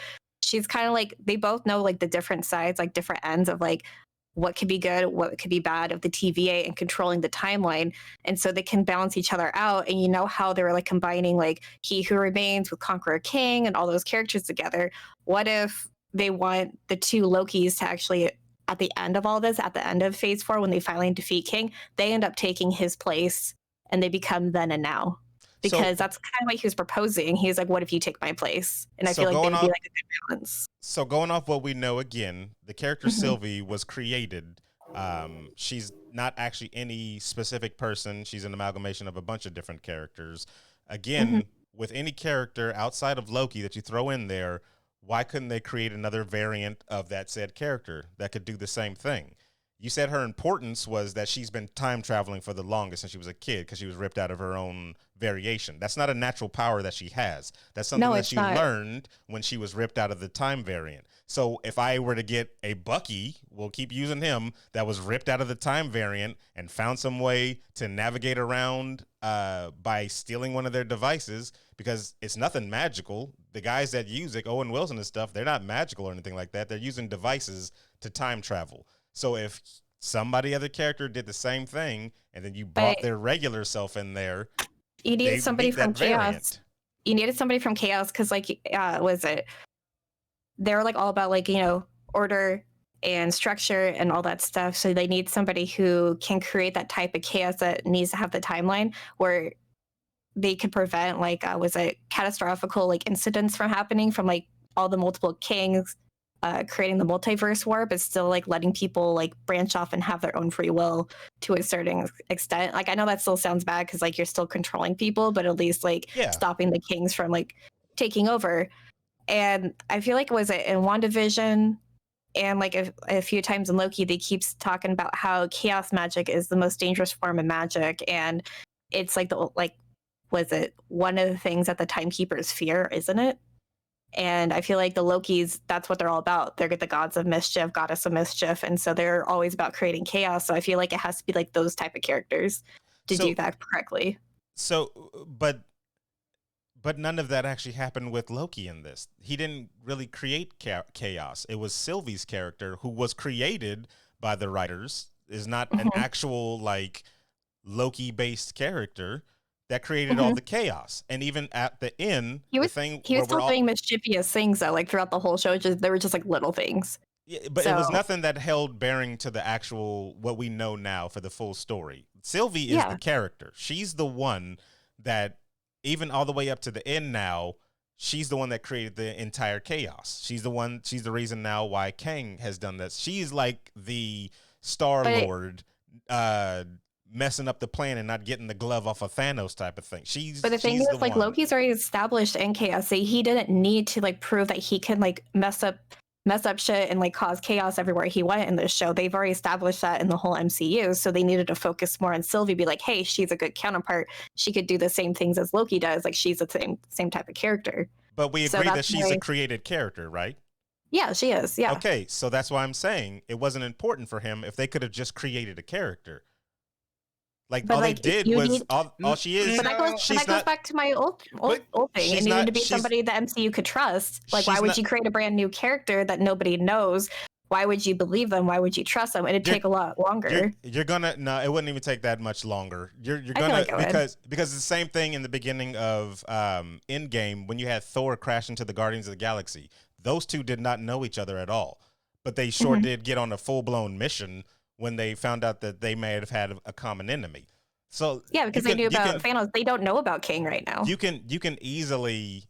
she's kind of like, they both know like the different sides, like different ends of like what could be good, what could be bad of the TVA and controlling the timeline. And so they can balance each other out. And you know how they were like combining like He Who Remains with Conqueror King and all those characters together. What if they want the two Lokis to actually, at the end of all this, at the end of phase 4, when they finally defeat King, they end up taking his place and they become then and now. Because that's kind of what he was proposing. He's like, what if you take my place? And I feel like they'd be like a good balance. So going off what we know, again, the character Sylvie was created. She's not actually any specific person. She's an amalgamation of a bunch of different characters. Again, with any character outside of Loki that you throw in there, why couldn't they create another variant of that said character that could do the same thing? You said her importance was that she's been time traveling for the longest since she was a kid because she was ripped out of her own variation. That's not a natural power that she has. That's something that she learned when she was ripped out of the time variant. So if I were to get a Bucky, we'll keep using him, that was ripped out of the time variant and found some way to navigate around by stealing one of their devices, because it's nothing magical. The guys that use it, Owen Wilson and stuff, they're not magical or anything like that. They're using devices to time travel. So if somebody other character did the same thing and then you brought their regular self in there, you needed somebody from Chaos. You needed somebody from Chaos because, like, was it? They were like all about like, you know, order and structure and all that stuff. So they need somebody who can create that type of chaos that needs to have the timeline where they could prevent like was it catastrophical like incidents from happening from like all the multiple kings. Creating the multiverse war, but still like letting people like branch off and have their own free will to a certain extent. Like I know that still sounds bad because like you're still controlling people, but at least like stopping the kings from like taking over. And I feel like was it in WandaVision and like a few times in Loki, they keep talking about how chaos magic is the most dangerous form of magic, and it's like the like was it one of the things that the timekeepers fear, isn't it? And I feel like the Lokis, that's what they're all about. They're the gods of mischief, goddess of mischief. And so they're always about creating chaos. So I feel like it has to be like those type of characters to do that correctly. So, but none of that actually happened with Loki in this. He didn't really create chaos. It was Sylvie's character who was created by the writers, is not an actual like Loki-based character that created all the chaos. And even at the end, he was still doing mischievous things though, like throughout the whole show. They were just like little things. Yeah, but it was nothing that held bearing to the actual what we know now for the full story. Sylvie is the character. She's the one that even all the way up to the end now, she's the one that created the entire chaos. She's the reason now why Kang has done this. She's like the Star-Lord messing up the plan and not getting the glove off of Thanos type of thing. But the thing is, like, Loki's already established in chaos. So he didn't need to like prove that he can like mess up shit and like cause chaos everywhere he went in this show. They've already established that in the whole MCU. So they needed to focus more on Sylvie, be like, hey, she's a good counterpart. She could do the same things as Loki does. Like she's the same type of character. But we agree that she's a created character, right? Yeah, she is. Yeah. Okay, so that's why I'm saying it wasn't important for him if they could have just created a character. Like but all like, they did was all she is. But that goes back to my old thing. It needed to be somebody the MCU could trust. Like, why would you create a brand new character that nobody knows? Why would you believe them? Why would you trust them? It'd take a lot longer. You're gonna it wouldn't even take that much longer. You're gonna like because it's the same thing in the beginning of Endgame when you had Thor crash into the Guardians of the Galaxy. Those two did not know each other at all, but they sure did get on a full blown mission when they found out that they may have had a common enemy. So yeah, because they knew about Thanos. They don't know about King right now. You can easily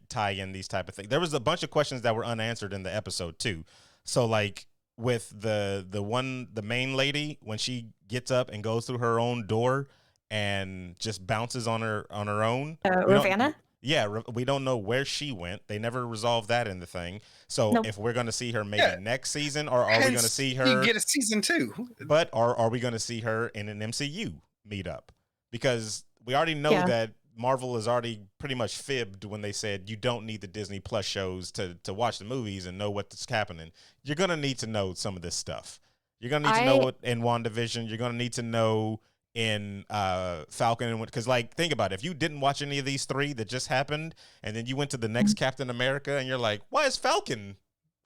tie in these type of things. There was a bunch of questions that were unanswered in the episode too. So like with the main lady, when she gets up and goes through her own door and just bounces on her own. Ravana? Yeah, we don't know where she went. They never resolved that in the thing. So if we're going to see her maybe next season, or are we going to see her? You get a season 2. But are we going to see her in an MCU meetup? Because we already know that Marvel has already pretty much fibbed when they said you don't need the Disney Plus shows to watch the movies and know what's happening. You're going to need to know some of this stuff. You're going to need to know what in WandaVision. You're going to need to know in Falcon, and because like think about it, if you didn't watch any of these 3 that just happened and then you went to the next Captain America and you're like, why is Falcon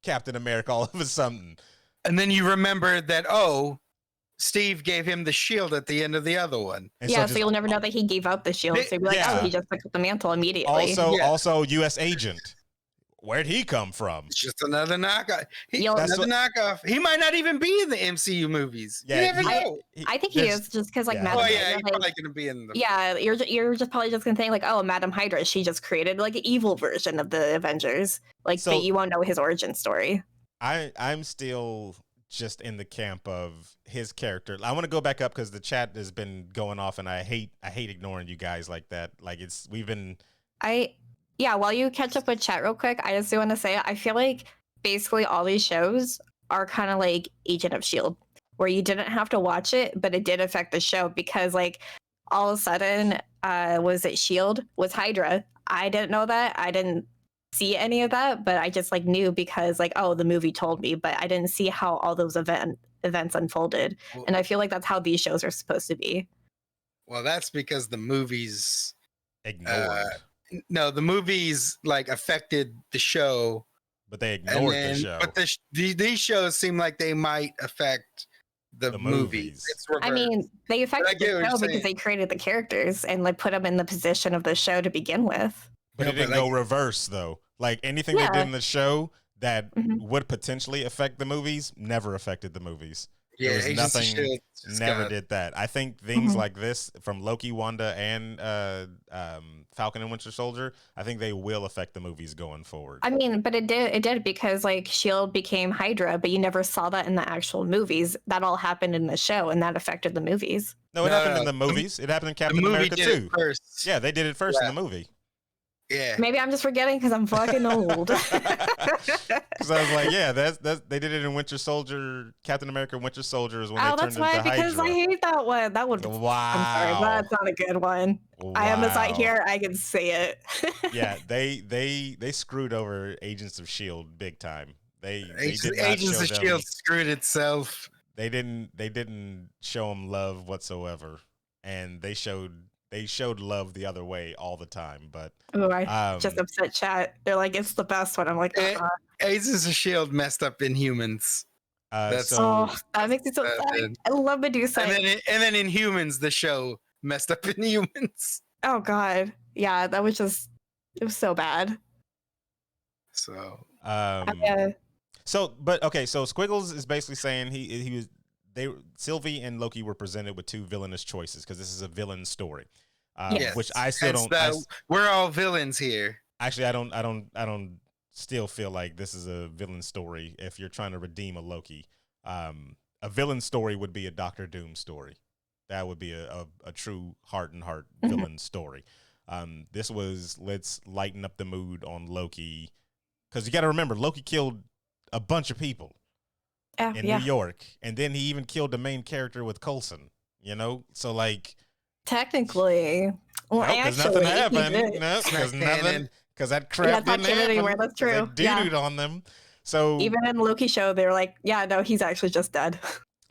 Captain America all of a sudden? And then you remember that, oh, Steve gave him the shield at the end of the other one. And so you'll never know that he gave up the shield. So you'll be like, oh, he just took up the mantle immediately. Also, U.S. agent. Where'd he come from? It's just another knockoff. Knockoff. He might not even be in the MCU movies. Yeah, you never know. I think he is, just because like Madam Hydra, he's probably gonna be in the. Yeah, you're just probably just gonna think like, oh, Madam Hydra, she just created like an evil version of the Avengers. Like, but you won't know his origin story. I'm still just in the camp of his character. I want to go back up because the chat has been going off, and I hate ignoring you guys like that. Like while you catch up with chat real quick, I just do want to say I feel like basically all these shows are kind of like Agent of S.H.I.E.L.D., where you didn't have to watch it, but it did affect the show because like all of a sudden, was it S.H.I.E.L.D. was Hydra? I didn't know that. I didn't see any of that, but I just like knew because like, oh, the movie told me, but I didn't see how all those events unfolded. And I feel like that's how these shows are supposed to be. Well, that's because the movies ignored. No, the movies like affected the show, but they ignored the show. But these shows seem like they might affect the movies. I mean, they affected the show because they created the characters and like put them in the position of the show to begin with. But it didn't go reverse though. Like anything they did in the show that would potentially affect the movies never affected the movies. Yeah, there was nothing. Never did that. I think things like this from Loki, Wanda, and Falcon and Winter Soldier, I think they will affect the movies going forward. I mean, but it did because like S.H.I.E.L.D. became Hydra, but you never saw that in the actual movies. That all happened in the show, and that affected the movies. No, it happened in the movies. It happened in Captain America too. Yeah, they did it first in the movie. Yeah. Maybe I'm just forgetting because I'm fucking old. Because I was like, yeah, that's they did it in Winter Soldier, Captain America, Winter Soldier is when they turned into Hydra. Oh, that's why, because I hate that one. That would. Wow. I'm sorry, that's not a good one. Wow. I am the site here. I can say it. Yeah, they screwed over Agents of S.H.I.E.L.D. big time. They did not Agents of S.H.I.E.L.D. screwed itself. They didn't show them love whatsoever, and they showed love the other way all the time. But I just upset chat. They're like, it's the best one. I'm like, Agents of S.H.I.E.L.D. messed up Inhumans. That makes me so sad. I love Medusa. And then Inhumans, the show messed up Inhumans. Oh god, yeah, that was it was so bad. So So Squiggles is basically saying Sylvie and Loki were presented with two villainous choices because this is a villain story, which I still don't. We're all villains here. Actually, I don't still feel like this is a villain story. If you're trying to redeem a Loki, a villain story would be a Doctor Doom story. That would be a true heart villain story. This was let's lighten up the mood on Loki because you got to remember Loki killed a bunch of people. In New York, and then he even killed the main character with Coulson. You know, so like technically, because nothing happened. No, because that crap didn't happen anymore. That's true. They doo-dooed on them. So even in Loki show, they were like, "Yeah, no, he's actually just dead."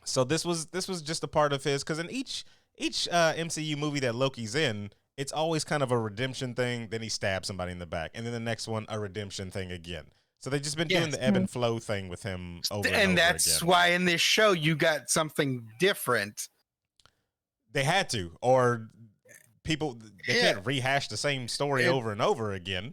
So this was just a part of his because in each MCU movie that Loki's in, it's always kind of a redemption thing. Then he stabs somebody in the back, and then the next one a redemption thing again. So they've just been doing the ebb and flow thing with him over and over that's again. why in this show you got something different. They had to, or people they can't rehash the same story over and over again.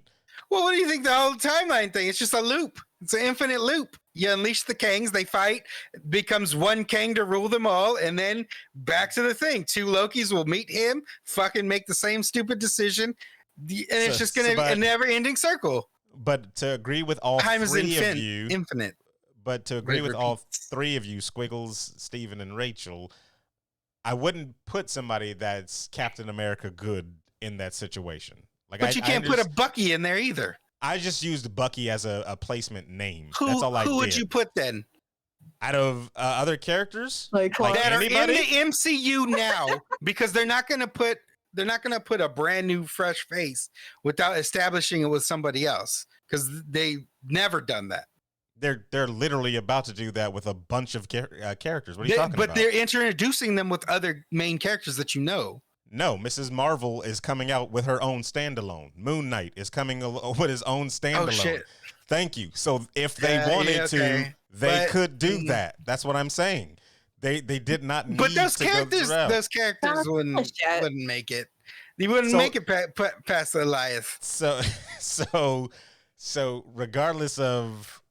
Well, what do you think the whole timeline thing? It's just a loop. It's an infinite loop. You unleash the Kangs, they fight, becomes one Kang to rule them all, and then back to the thing. Two Lokis will meet him, fucking make the same stupid decision, and it's just gonna be a never-ending circle. But to agree with all three of you, infinite. But to agree with all three of you, Squiggles, Steven, and Rachel, I wouldn't put somebody that's Captain America good in that situation. Like, but you can't put a Bucky in there either. I just used Bucky as a placement name. That's all I did. Who would you put then? Out of other characters, like that anybody? Are in the MCU now, because they're not going to put a brand new fresh face without establishing it with somebody else, because they never done that. They're literally about to do that with a bunch of characters. What are you talking about? But they're introducing them with other main characters that you know. No, Mrs. Marvel is coming out with her own standalone. Moon Knight is coming with his own standalone. Oh, shit. Thank you. So if they wanted to, They could do that. That's what I'm saying. They did not need but those to go characters, the route. those characters wouldn't make it. They wouldn't make it past Elias. So regardless of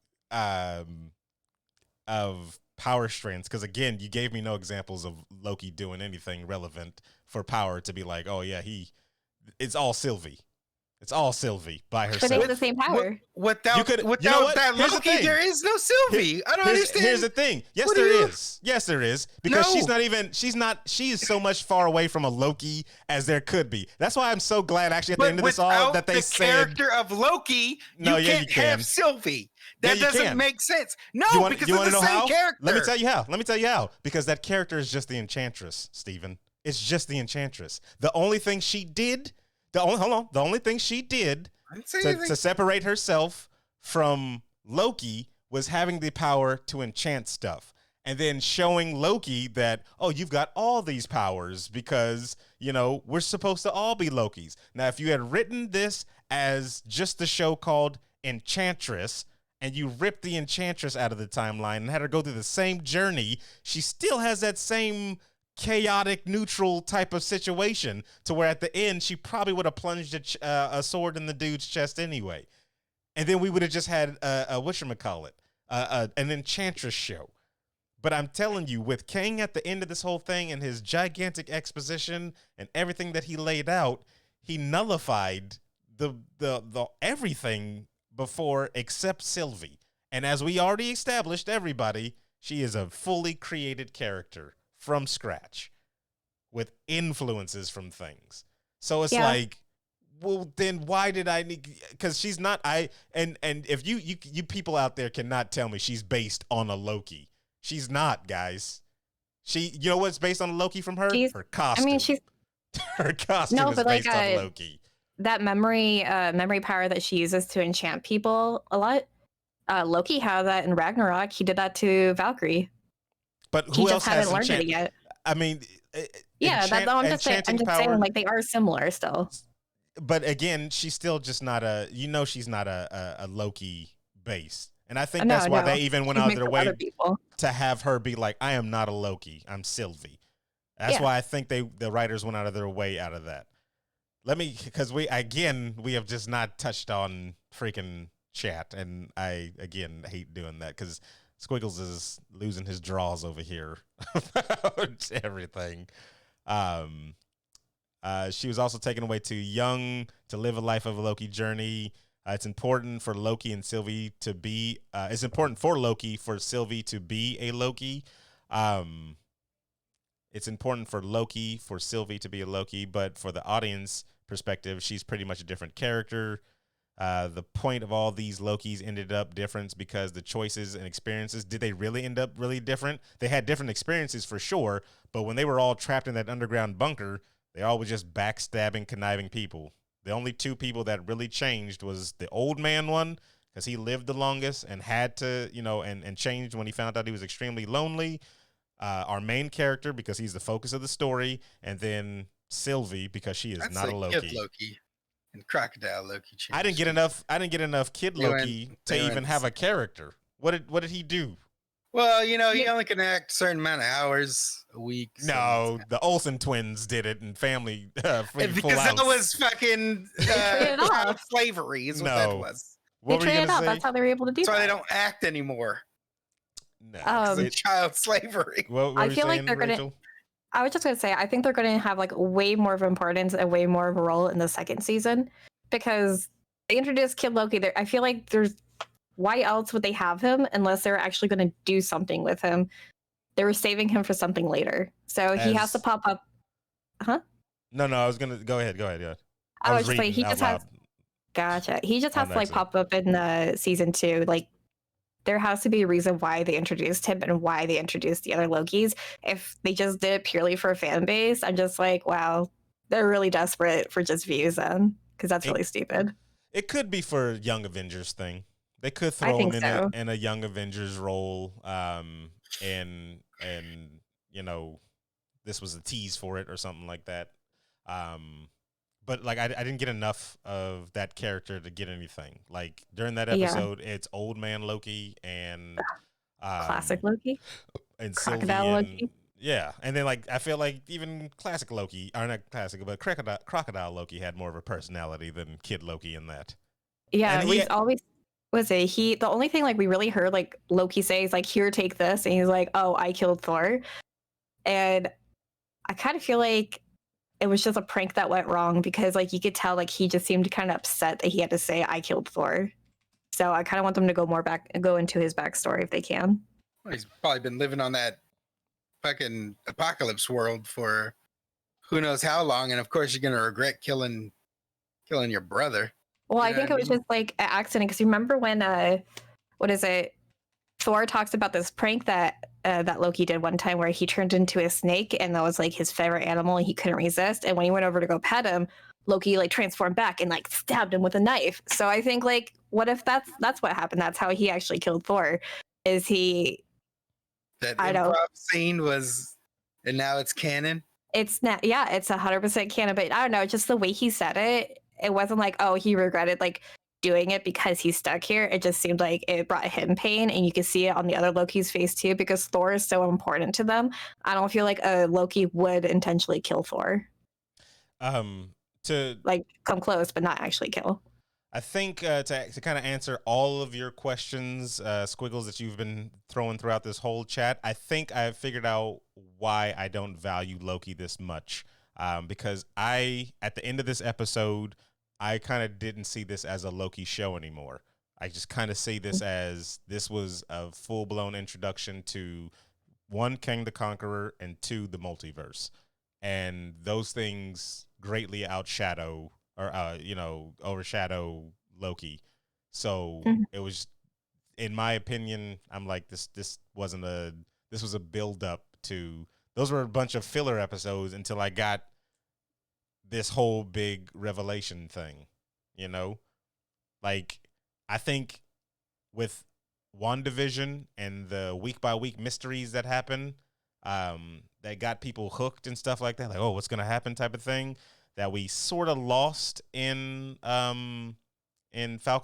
power strengths, because again, you gave me no examples of Loki doing anything relevant for power to be like, oh yeah, it's all Sylvie. It's all Sylvie by herself. But they have the same power. Without that Loki, there is no Sylvie. I don't understand. Here's the thing. Yes, there is. Yes, there is. Because she is so much far away from a Loki as there could be. That's why I'm so glad actually at the end of this all that they said. The character of Loki, you can't have Sylvie. That doesn't make sense. No, because it's the same character. Let me tell you how. Because that character is just the Enchantress, Steven. It's just the Enchantress. The only thing she did... The only thing she did to separate herself from Loki was having the power to enchant stuff. And then showing Loki that, oh, you've got all these powers because, we're supposed to all be Lokis. Now, if you had written this as just the show called Enchantress, and you ripped the Enchantress out of the timeline and had her go through the same journey, she still has that same chaotic neutral type of situation to where at the end she probably would have plunged a sword in the dude's chest anyway, and then we would have just had an Enchantress show. But I'm telling you, with Kang at the end of this whole thing and his gigantic exposition and everything that he laid out, he nullified the everything before except Sylvie. And as we already established, everybody, she is a fully created character from scratch with influences from things. So it's like, well, then why did I need, because she's not, and if you people out there cannot tell me she's based on a Loki. She's not, guys. You know what's based on a Loki from her? Her costume. I mean, her costume is based on Loki. That memory power that she uses to enchant people a lot. Loki had that in Ragnarok. He did that to Valkyrie. But who else hasn't learned it yet? I mean, I'm just saying, like, they are similar still. But again, she's still just not she's not a Loki base. And I think that's why they even went out of their way to have her be like, I am not a Loki, I'm Sylvie. That's why I think the writers went out of their way out of that. Because we have just not touched on freaking chat, and I again hate doing that because Squiggles is losing his draws over here about everything. She was also taken away too young to live a life of a Loki journey. It's important for Loki and Sylvie to be. It's important for Loki for Sylvie to be a Loki. It's important for Loki for Sylvie to be a Loki, but for the audience perspective, she's pretty much a different character. The point of all these Lokis ended up different because the choices and experiences, did they really end up really different? They had different experiences for sure, but when they were all trapped in that underground bunker, they all were just backstabbing, conniving people. The only two people that really changed was the old man one, because he lived the longest and had to, and changed when he found out he was extremely lonely. Our main character, because he's the focus of the story, and then Sylvie, because she is not a Loki. And Crocodile Loki changed. I didn't get enough Kid Loki to even have a character. What did he do? Well, he only can act a certain amount of hours a week. No, the Olsen twins did it in Family. Because that was fucking child slavery. Is what that was. They traded off. That's how they were able to do that. That's why they don't act anymore. No, child slavery. What I feel like they're Rachel? I was just going to say, I think they're going to have like way more of importance and way more of a role in the second season because they introduced Kid Loki. I feel like why else would they have him unless they're actually going to do something with him? They were saving him for something later. So he has to pop up. Huh? No, I was going to go ahead. Yeah. I was just saying, he just has. Gotcha. He just has to like pop up in the season 2. Like, there has to be a reason why they introduced him and why they introduced the other Lokis. If they just did it purely for a fan base, I'm just like, wow, they're really desperate for just views then, because that's really stupid. It could be for Young Avengers thing. They could throw him in a Young Avengers role, and this was a tease for it or something like that. But like I didn't get enough of that character to get anything. Like during that episode, it's old man Loki and Classic Loki. And Crocodile Sylvie Loki. yeah, and then like I feel like even classic Loki, or not classic, but crocodile Loki had more of a personality than Kid Loki in that. Yeah, And we've always was it he the only thing like we really heard like Loki say is like, here, take this, and he's like, oh, I killed Thor. And I kind of feel like it was just a prank that went wrong because like you could tell like he just seemed kind of upset that he had to say I killed Thor. So I kind of want them to go into his backstory if they can. Well, he's probably been living on that fucking apocalypse world for who knows how long, and of course you're gonna regret killing your brother. Well, You I know think what it was just like an accident because you remember when what is it? Thor talks about this prank that Loki did one time where he turned into a snake and that was like his favorite animal and he couldn't resist. And when he went over to go pet him, Loki like transformed back and like stabbed him with a knife. So I think like, what if that's what happened? That's how he actually killed Thor. Is he? That I improv don't. scene was, and now it's canon. It's not. Yeah, it's 100% canon. But I don't know. Just the way he said it, it wasn't like, oh, he regretted like doing it because he's stuck here. It just seemed like it brought him pain, and you could see it on the other Loki's face too because Thor is so important to them. I don't feel like a Loki would intentionally kill Thor. To like come close, but not actually kill. I think to kind of answer all of your questions, Squiggles, that you've been throwing throughout this whole chat, I think I've figured out why I don't value Loki this much. Because at the end of this episode, I kind of didn't see this as a Loki show anymore. I just kind of see this as this was a full-blown introduction to one, King the Conqueror, and two, the multiverse. And those things greatly overshadow Loki. So it was, in my opinion, I'm like, this was a build up to, those were a bunch of filler episodes until I got this whole big revelation thing, like I think with WandaVision and the week by week mysteries that happen, that got people hooked and stuff like that, like, oh, what's going to happen type of thing, that we sort of lost in Falcon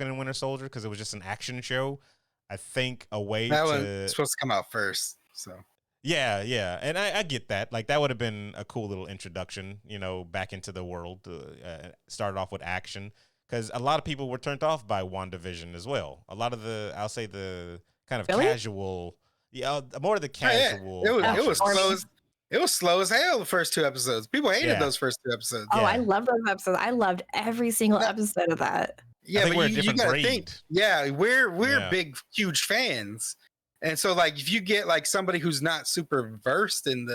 and Winter Soldier because it was just an action show. I think a way that was supposed to come out first, so yeah, and I get that. Like that would have been a cool little introduction, back into the world. Started off with action because a lot of people were turned off by WandaVision as well. A lot of I'll say the kind of casual, more of the casual. Yeah. It was slow. It was slow as hell the first two episodes. People hated those first two episodes. Oh, yeah. I love those episodes. I loved every single episode of that. Yeah, but you gotta think. Yeah, we're big, huge fans. And so like if you get like somebody who's not super versed in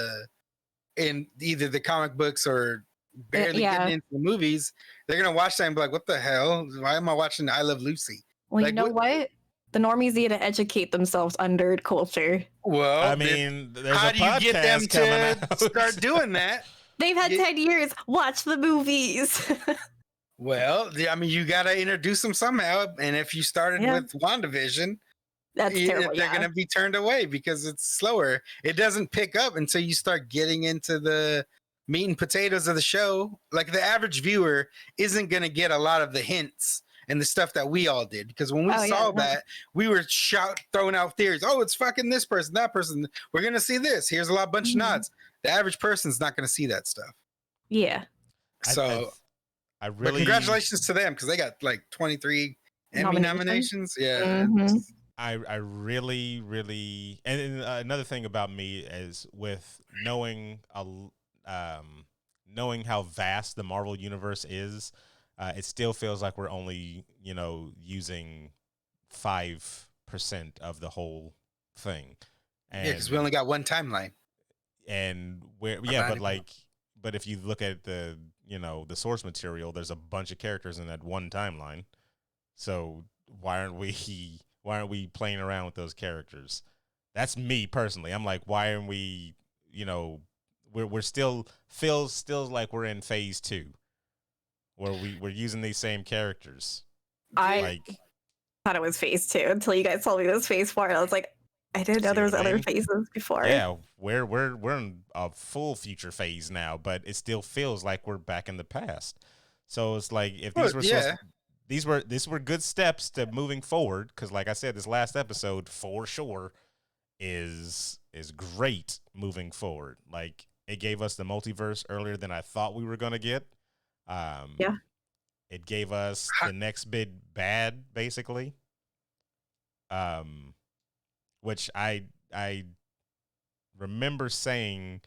either the comic books or barely getting into the movies, they're gonna watch that and be like, what the hell? Why am I watching I Love Lucy? Well, like, you know what? The normies need to educate themselves on nerd culture. Well, I mean, there's how a do you get them to start doing that? They've had 10 years. Watch the movies. Well, I mean, you got to introduce them somehow. And if you started with WandaVision, that's terrible. They're going to be turned away because it's slower. It doesn't pick up until you start getting into the meat and potatoes of the show. Like the average viewer isn't going to get a lot of the hints and the stuff that we all did, because when we saw that, we were throwing out theories. Oh, it's fucking this person, that person. We're going to see this. Here's a bunch of nods. The average person's not going to see that stuff. Yeah. So I really, but congratulations to them because they got like 23 Emmy nominations. Yeah. I really, really, and another thing about me is with knowing how vast the Marvel universe is, it still feels like we're only, using 5% of the whole thing. And, because we only got one timeline. And but if you look at the source material, there's a bunch of characters in that one timeline. So why aren't we playing around with those characters? That's me personally. I'm like, why aren't we, we're still feels like we're in phase 2 where we're using these same characters. I thought it was phase 2 until you guys told me it was phase 4. And I was like, I didn't know there was other phases before. Yeah, we're in a full future phase now, but it still feels like we're back in the past. So it's like if these were good steps to moving forward, because like I said, this last episode for sure is great moving forward. Like, it gave us the multiverse earlier than I thought we were gonna get. Yeah. It gave us the next big bad, basically. Which I remember saying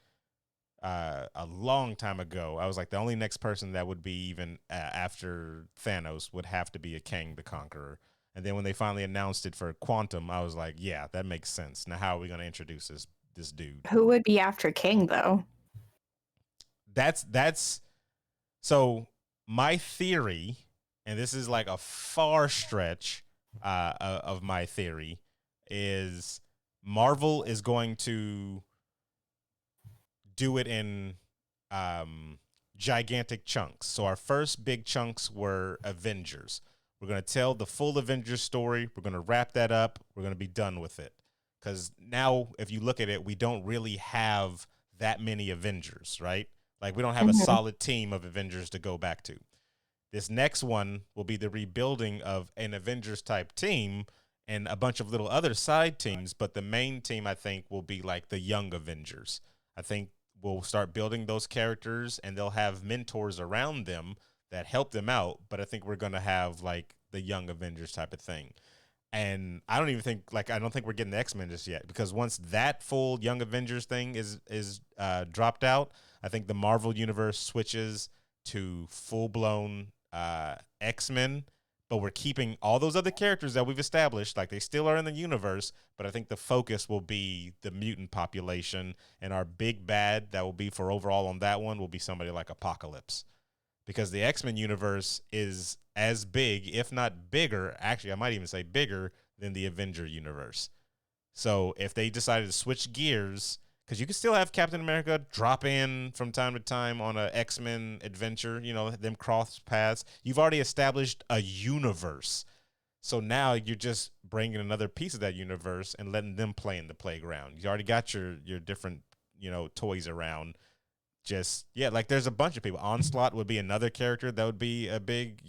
a long time ago. I was like, the only next person that would be even after Thanos would have to be a Kang the Conqueror. And then when they finally announced it for Quantum, I was like, yeah, that makes sense. Now, how are we going to introduce this dude? Who would be after King, though? That's so my theory, and this is like a far stretch of my theory, is Marvel is going to do it in gigantic chunks. So our first big chunks were Avengers. We're going to tell the full Avengers story. We're going to wrap that up. We're going to be done with it. Because now, if you look at it, we don't really have that many Avengers, right? Like, we don't have a solid team of Avengers to go back to. This next one will be the rebuilding of an Avengers type team and a bunch of little other side teams. But the main team, I think, will be like the Young Avengers. I think we'll start building those characters, and they'll have mentors around them that help them out. But I think we're going to have like the Young Avengers type of thing. And I don't think we're getting the X-Men just yet, because once that full Young Avengers thing is dropped out, I think the Marvel universe switches to full-blown X-Men. But we're keeping all those other characters that we've established, like they still are in the universe, but I think the focus will be the mutant population, and our big bad that will be for overall on that one will be somebody like Apocalypse. Because the X-Men universe is as big, if not bigger, actually I might even say bigger than the Avenger universe. So if they decided to switch gears, because you can still have Captain America drop in from time to time on a X-Men adventure, them cross paths. You've already established a universe. So now you're just bringing another piece of that universe and letting them play in the playground. You already got your different, toys around. Like there's a bunch of people. Onslaught would be another character that would be a big,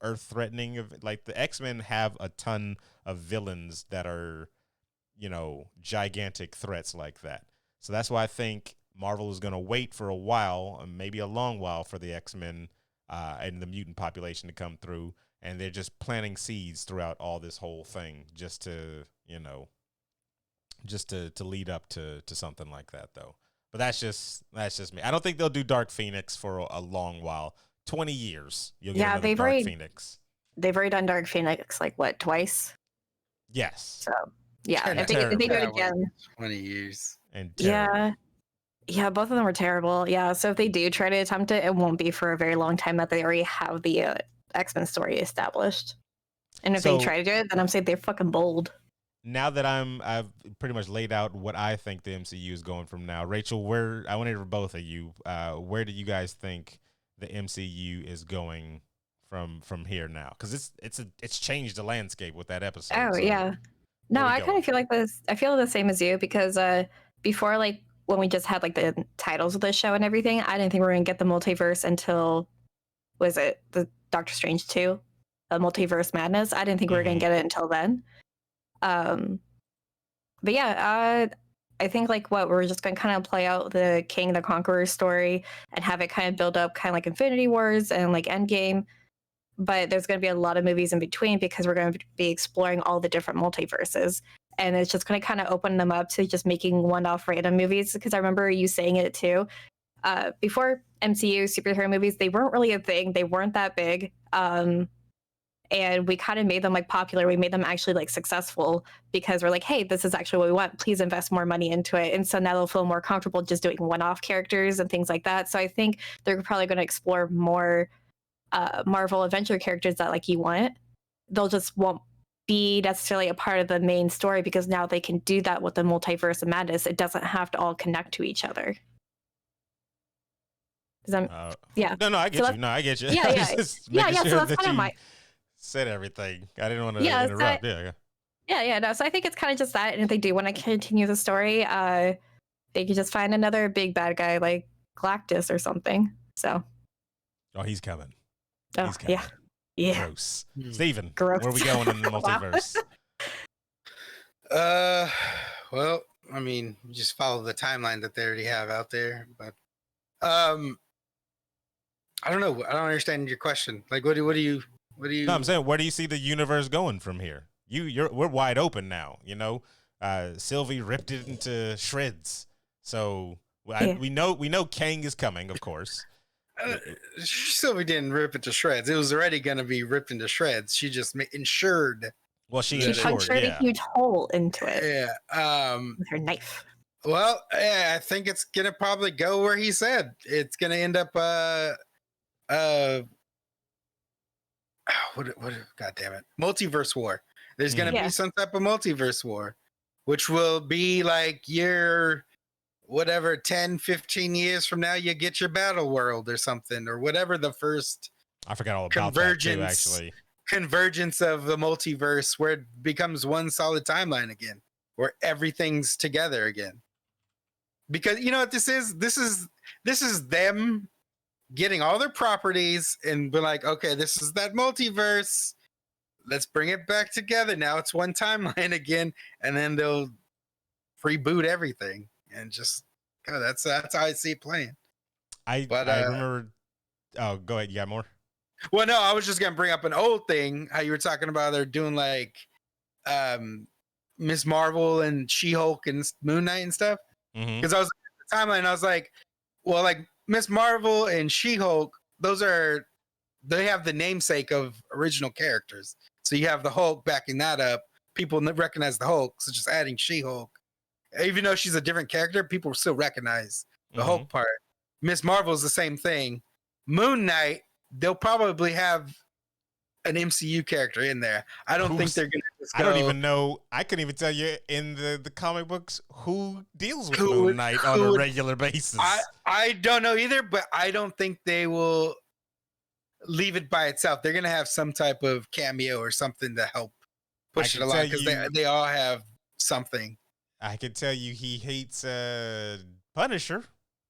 earth-threatening. Like the X-Men have a ton of villains that are, gigantic threats like that. So that's why I think Marvel is going to wait for a while, maybe a long while, for the X-Men and the mutant population to come through. And they're just planting seeds throughout all this whole thing just to, to lead up to something like that, though. But that's just me. I don't think they'll do Dark Phoenix for a long while. 20 years, you'll get another Dark Phoenix. They've already done Dark Phoenix, like, what, twice? Yes. So, yeah, if they do it again. 20 years. And yeah, both of them were terrible. Yeah, so if they do try to attempt it, it won't be for a very long time that they already have the X-Men story established. And if they try to do it, then I'm saying they're fucking bold. Now that I've pretty much laid out what I think the MCU is going from now, Rachel, I want to hear both of you. Where do you guys think the MCU is going from here now? Because it's changed the landscape with that episode. Oh, so yeah. No, I kind of feel like this. I feel the same as you, because before, like, when we just had like the titles of the show and everything, I didn't think we were gonna get the multiverse until, was it the Doctor Strange 2, Multiverse Madness? I didn't think we were gonna get it until then. But yeah, I think like we're just gonna kind of play out the King the Conqueror story and have it kind of build up, kind of like Infinity Wars and like Endgame. But there's going to be a lot of movies in between, because we're going to be exploring all the different multiverses. And it's just going to kind of open them up to just making one-off random movies. Because I remember you saying it too. Before MCU superhero movies, they weren't really a thing. They weren't that big. And we kind of made them like popular. We made them actually like successful, because we're like, hey, this is actually what we want. Please invest more money into it. And so now they'll feel more comfortable just doing one-off characters and things like that. So I think they're probably going to explore more Marvel adventure characters that like you want. They'll just won't be necessarily a part of the main story, because now they can do that with the multiverse of madness. It doesn't have to all connect to each other. Yeah. No, I get you. No, I get you. Yeah, yeah. Sure so that's kind of my said everything. I didn't want to interrupt. No, so I think it's kind of just that. And if they do want to continue the story, they could just find another big bad guy like Galactus or something. So. Oh, he's coming. Oh, he's coming. Yeah. Gross. Steven, Gross. where are we going in the multiverse? Well, I mean, you just follow the timeline that they already have out there. But I don't know. I don't understand your question. Like, what do you? No, I'm saying, where do you see the universe going from here? We're wide open now. You know, Sylvie ripped it into shreds. So we know Kang is coming, of course. Sylvie didn't rip it to shreds. It was already going to be ripped into shreds. She just ensured. Well, she punctured a huge hole into it. Yeah. With her knife. Well, yeah, I think it's gonna probably go where he said. It's gonna end up what god damn it. Multiverse war. There's gonna be some type of multiverse war, which will be like year whatever 10, 15 years from now, you get your battle world or something, or whatever the first I forgot all about that too, actually. Convergence of the multiverse where it becomes one solid timeline again, where everything's together again. Because you know what this is? This is them getting all their properties and be like, okay, this is that multiverse. Let's bring it back together. Now it's one timeline again, and then they'll reboot everything and just go. That's how I see it playing. I remember. Oh, go ahead. You got more? Well, no, I was just gonna bring up an old thing. How you were talking about they're doing like Miss Marvel and She-Hulk and Moon Knight and stuff. Because I was looking at the timeline, I was like, well, like Miss Marvel and She-Hulk, they have the namesake of original characters. So you have the Hulk backing that up. People recognize the Hulk, so just adding She-Hulk. Even though she's a different character, people still recognize the Hulk part. Miss Marvel is the same thing. Moon Knight, they'll probably have an MCU character in there. I don't think they're going to just go. I don't even know. I couldn't even tell you in the comic books who deals with Moon Knight on a regular basis. I don't know either, but I don't think they will leave it by itself. They're going to have some type of cameo or something to help push it along because they all have something. I can tell you he hates Punisher.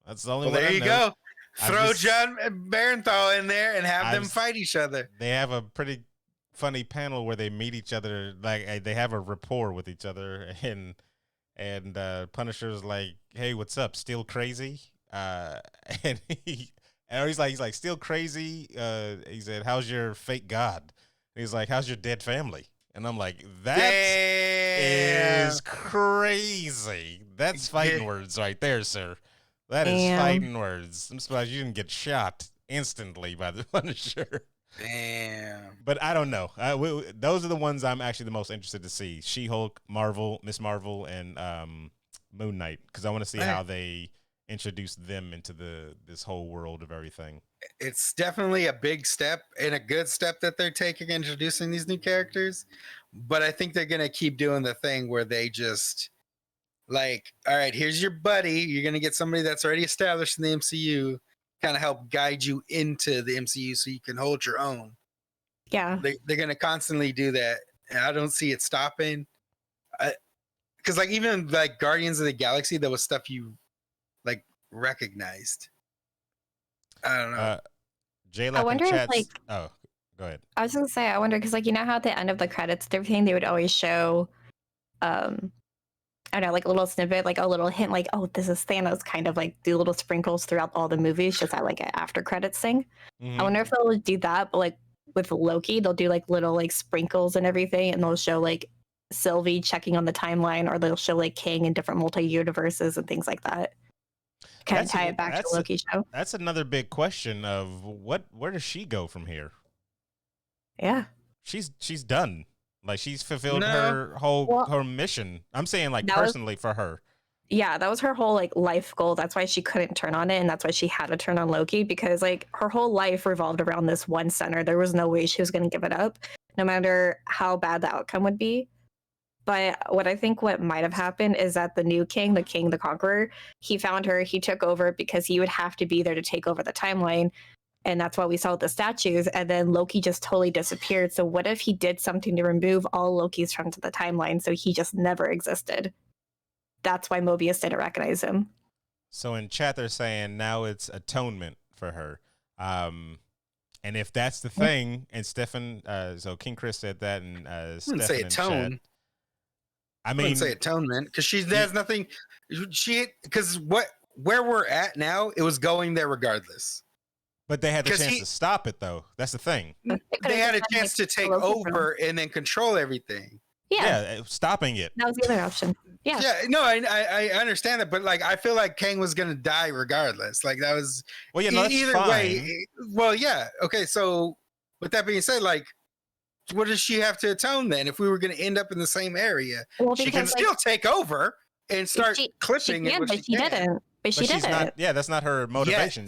That's the only one. There you go. Throw John Barenthal in there and have them fight each other. They have a pretty funny panel where they meet each other, like they have a rapport with each other, and Punisher's like, "Hey, what's up? Still crazy?" And he's like, "Still crazy?" He said, "How's your fake god?" And he's like, "How's your dead family?" And I'm like, "That is crazy. That's fighting words right there, sir." That is fighting words. I'm surprised you didn't get shot instantly by the Punisher. Damn. But I don't know. Those are the ones I'm actually the most interested to see. She-Hulk, Marvel, Miss Marvel, and Moon Knight. Because I want to see how they introduce them into this whole world of everything. It's definitely a big step and a good step that they're taking, introducing these new characters. But I think they're going to keep doing the thing where they just... like, all right, here's your buddy. You're going to get somebody that's already established in the MCU, kind of help guide you into the MCU so you can hold your own. Yeah. They're going to constantly do that. And I don't see it stopping. Because, like, even like Guardians of the Galaxy, there was stuff you, like, recognized. I don't know. I wonder if, like... Oh, go ahead. I was going to say, I wonder, because, like, you know how at the end of the credits and everything, they would always show... I don't know, like a little snippet, like a little hint, like, oh, this is Thanos, kind of like do little sprinkles throughout all the movies, just at like an after credits thing. I wonder if they'll do that, but like with Loki, they'll do like little like sprinkles and everything, and they'll show like Sylvie checking on the timeline, or they'll show like Kang in different multi-universes and things like that. Kind of tie it back to the Loki show. That's another big question of where does she go from here? Yeah. She's done. Like, she's fulfilled her mission. I'm saying, like, personally for her. Yeah, that was her whole, like, life goal. That's why she couldn't turn on it, and that's why she had to turn on Loki, because, like, her whole life revolved around this one center. There was no way she was going to give it up, no matter how bad the outcome would be. But what might have happened is that the new king, the Conqueror, he found her, he took over because he would have to be there to take over the timeline. And that's why we saw the statues. And then Loki just totally disappeared. So what if he did something to remove all Lokis from the timeline so he just never existed? That's why Mobius didn't recognize him. So in chat, they're saying now it's atonement for her. And if that's the thing, and Stefan, so King Chris said that, and I wouldn't say atone. I wouldn't mean, say atonement because she has nothing. Because where we're at now, it was going there regardless. but they had the chance to stop it, though. That's the thing. They had a chance to take over and then control everything. Yeah, stopping it. That was the other option. Yeah. Yeah, no, I understand that, but like I feel like Kang was gonna die regardless. Like that was either way. Well, yeah, okay. So with that being said, like, what does she have to atone then? If we were gonna end up in the same area, she can still take over and start clipping. But she didn't. But she didn't. Not, that's not her motivation.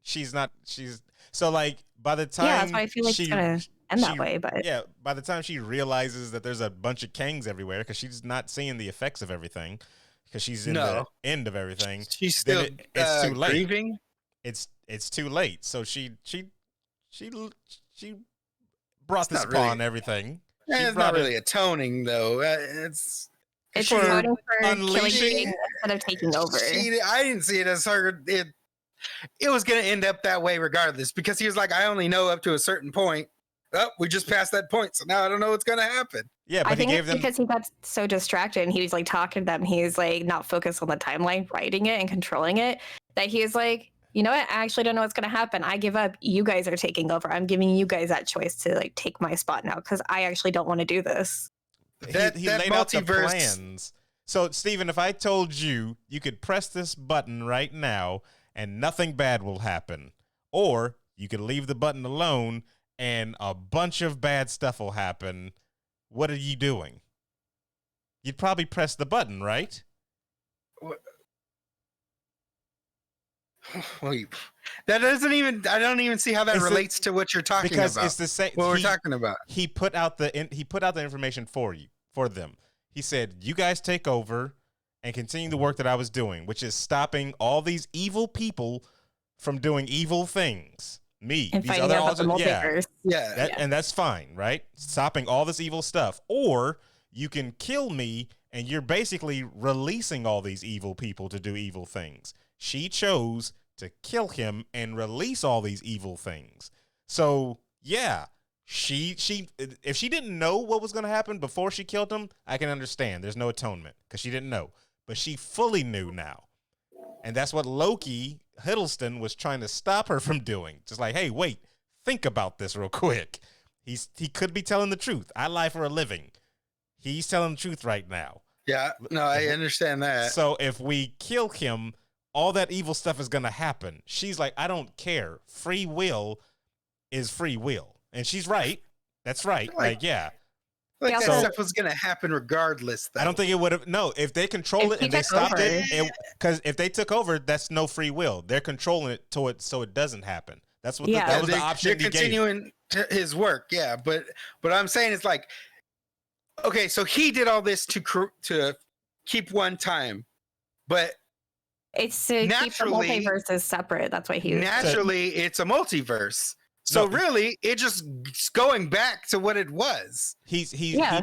She's not. She's so like by the time. Yeah, that's why I feel like it's gonna end that way. But yeah, by the time she realizes that there's a bunch of Kangs everywhere, because she's not seeing the effects of everything, because she's in the end of everything. She's still it's too late. Grieving. It's too late. So she brought this upon everything. It's not really atoning though. It's atoning for unleashing instead of taking over. I didn't see it as her. It was going to end up that way regardless, because he was like, I only know up to a certain point. Oh, we just passed that point, so now I don't know what's going to happen. Yeah, but I think it's because he got so distracted and he was like talking to them, he's like not focused on the timeline, writing it and controlling it, that he's like, you know what? I actually don't know what's going to happen. I give up. You guys are taking over. I'm giving you guys that choice to like take my spot now because I actually don't want to do this. He laid out the plans. So, Steven, if I told you could press this button right now and nothing bad will happen, or you could leave the button alone and a bunch of bad stuff will happen, what are you doing? You'd probably press the button, right? Well, that doesn't even. I don't even see how that relates to what you're talking about. Because it's the same. What we're talking about. He put out the information for them. He said, "You guys take over and continue the work that I was doing, which is stopping all these evil people from doing evil things. Me, and these other and that's fine, right? Stopping all this evil stuff, or you can kill me, and you're basically releasing all these evil people to do evil things." She chose to kill him and release all these evil things. So yeah, she if she didn't know what was going to happen before she killed him, I can understand. There's no atonement because she didn't know, but she fully knew now, and that's what Loki Hiddleston was trying to stop her from doing. Just like, hey, wait, think about this real quick. He could be telling the truth. I lie for a living. He's telling the truth right now. Yeah, no, I understand that. So if we kill him, all that evil stuff is going to happen. She's like, I don't care. Free will is free will. And she's right. That's right. Like yeah. Like that stuff was going to happen regardless, though. I don't think it would have. No, if they control it and they stopped it, because if they took over, that's no free will. They're controlling it so it doesn't happen. That's what that was the option he gave. They're continuing his work, yeah. But I'm saying it's like, okay, so he did all this to keep one time, but it's to keep the multiverses separate. That's why he it's a multiverse. So really, it just going back to what it was. He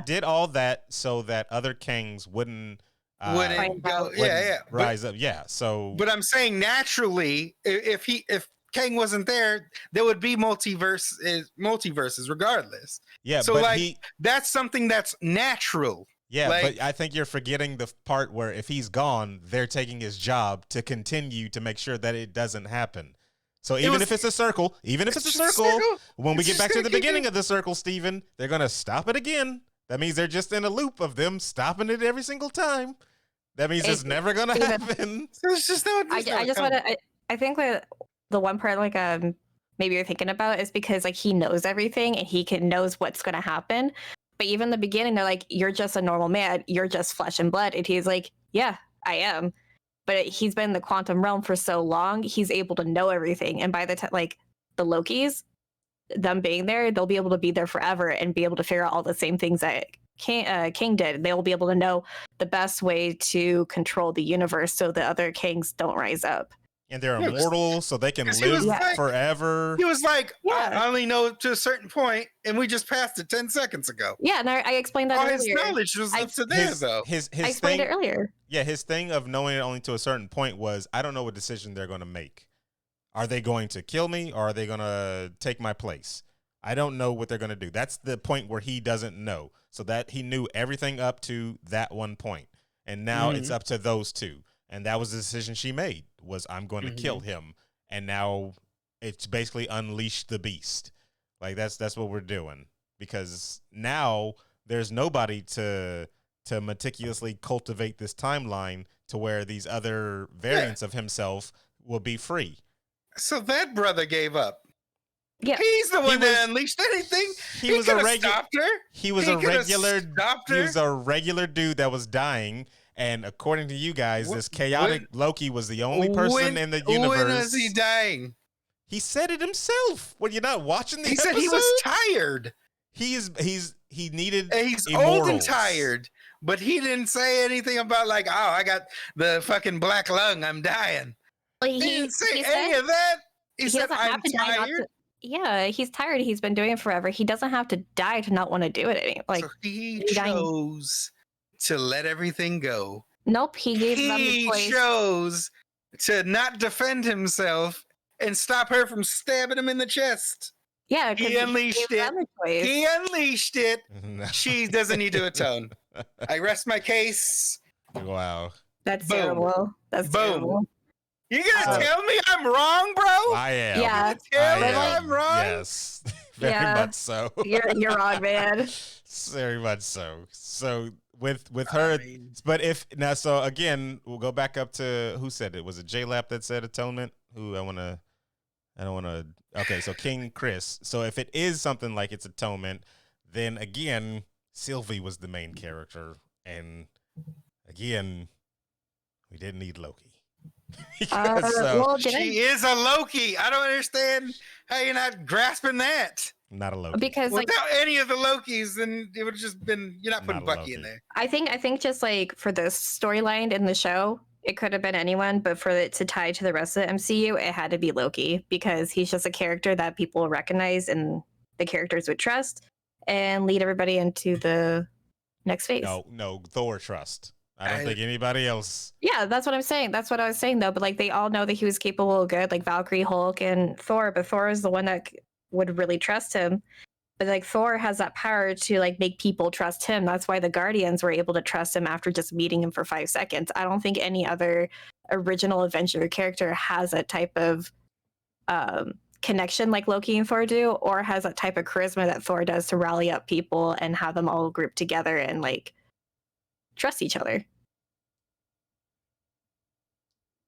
did all that so that other Kangs wouldn't rise up. Yeah. So, but I'm saying naturally, if Kang wasn't there, there would be multiverses regardless. Yeah. So but that's something that's natural. Yeah, but I think you're forgetting the part where if he's gone, they're taking his job to continue to make sure that it doesn't happen. So if it's a circle, when we get back to the beginning of the circle, Steven, they're going to stop it again. That means they're just in a loop of them stopping it every single time. That means it's never going to happen. It's just I think that the one part maybe you're thinking about is because he knows everything and he knows what's going to happen. But even in the beginning, they're like, you're just a normal man. You're just flesh and blood. And he's like, yeah, I am. But he's been in the quantum realm for so long, he's able to know everything. And by the time, the Lokis, them being there, they'll be able to be there forever and be able to figure out all the same things that King did. They'll be able to know the best way to control the universe so the other kings don't rise up. And they're immortal, so they can live forever. He was like, I only know to a certain point, and we just passed it 10 seconds ago. Yeah, and I explained that earlier. His knowledge was up to there, though. I explained it earlier. Yeah, his thing of knowing it only to a certain point was, I don't know what decision they're going to make. Are they going to kill me, or are they going to take my place? I don't know what they're going to do. That's the point where he doesn't know. So that he knew everything up to that one point. And now it's up to those two. And that was the decision she made, was I'm going to kill him. And now it's basically unleash the beast. Like that's what we're doing. Because now there's nobody to meticulously cultivate this timeline to where these other variants of himself will be free. So that brother gave up. Yeah, he's the one that unleashed anything. He was a regular. He was a regular. He was a regular dude that was dying. And according to you guys, this chaotic Loki was the only person in the universe. When is he dying? He said it himself. When you're not watching the episode? He said he was tired. He needed. He's immortals. Old and tired, but he didn't say anything about like, oh, I got the fucking black lung, I'm dying. Well, he didn't say any of that. He said, I'm tired. Yeah, he's tired. He's been doing it forever. He doesn't have to die to not want to do it anymore. Like, so he chose to let everything go. Nope, he gave them the choice. He chose to not defend himself and stop her from stabbing him in the chest. Yeah, he unleashed it. He unleashed it. No. She doesn't need to atone. I rest my case. Wow. That's terrible. That's terrible. You gonna tell me I'm wrong, bro? I am. Yeah. Tell me I'm wrong? Yes. Very much so. You're wrong, man. Very much so. So with her, but if now, so again, we'll go back up to who said it? Was it J-Lap that said atonement? I don't want to. Okay, so King Chris. So if it is something like it's atonement, then again, Sylvie was the main character, and we didn't need Loki. She is a Loki. I don't understand how you're not grasping that. Not a Loki. Because without any of the Lokis, then it would have just been, you're not putting Bucky in there. I think just like for the storyline in the show, it could have been anyone, but for it to tie to the rest of the MCU, it had to be Loki, because he's just a character that people recognize and the characters would trust and lead everybody into the next phase. No, Thor trust. I don't think anybody else. Yeah, that's what I'm saying. That's what I was saying, though. But like, they all know that he was capable of good, like Valkyrie, Hulk, and Thor. But Thor is the one that would really trust him. But like, Thor has that power to like make people trust him. That's why the Guardians were able to trust him after just meeting him for 5 seconds. I don't think any other original Avenger character has that type of connection like Loki and Thor do, or has that type of charisma that Thor does to rally up people and have them all group together and like trust each other.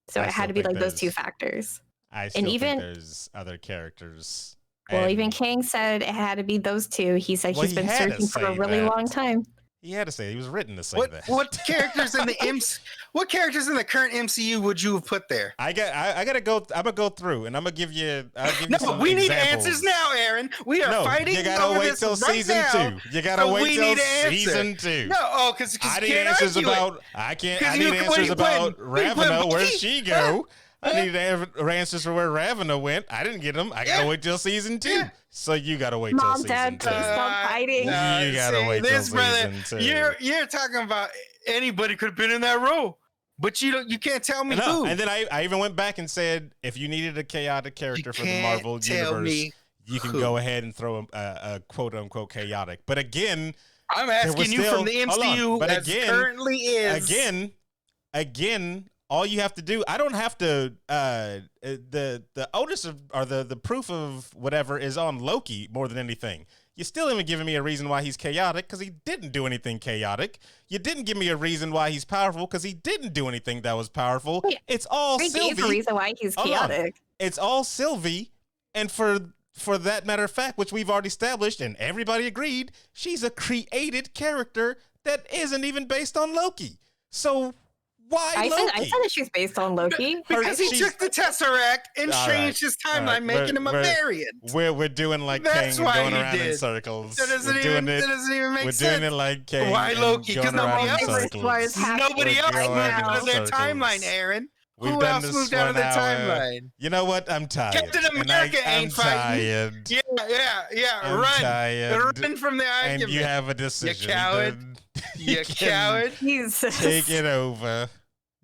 So it had to be like those two factors. I still think there's other characters. Well, even Kang said it had to be those two. He said he's been searching for a really long time. He had to say, he was written to say that. What characters in the what characters in the current MCU would you have put there? I gotta go. I'm gonna go through, and I'm gonna give you. No, we need answers now, Aaron. We are fighting. You gotta wait till season 2. You gotta wait till season 2. No, because I need answers about. I need answers about Ravonna. Where'd she go? I need answers for where Ravonna went. I didn't get them. I gotta wait till season 2. Yeah. So you gotta wait till season 2. Mom, Dad, please stop fighting. You gotta wait till season 2. You're talking about anybody could have been in that role, but you can't tell me who. And then I even went back and said, if you needed a chaotic character for the Marvel universe, you can go ahead and throw a quote unquote chaotic. But again, I'm asking you from the MCU but as currently is. Again. All you have to do, I don't have to. The onus or the proof of whatever is on Loki more than anything. You still haven't given me a reason why he's chaotic, because he didn't do anything chaotic. You didn't give me a reason why he's powerful, because he didn't do anything that was powerful. Yeah. It's all Sylvie. Gave a reason why he's chaotic. It's all Sylvie, and for that matter of fact, which we've already established and everybody agreed, she's a created character that isn't even based on Loki. So. Why I Loki? said that she's based on Loki. Because he took the Tesseract and changed his timeline, making him a variant. We're doing like Kang going around in circles. That doesn't even make sense. We're doing it like Kang. Why Loki? Because nobody else moved out of their timeline, Aaron. Who else moved out of their timeline? You know what? I'm tired. Captain America ain't fighting. Yeah. Run from the argument. And you have a decision. You coward. You coward. Take it over.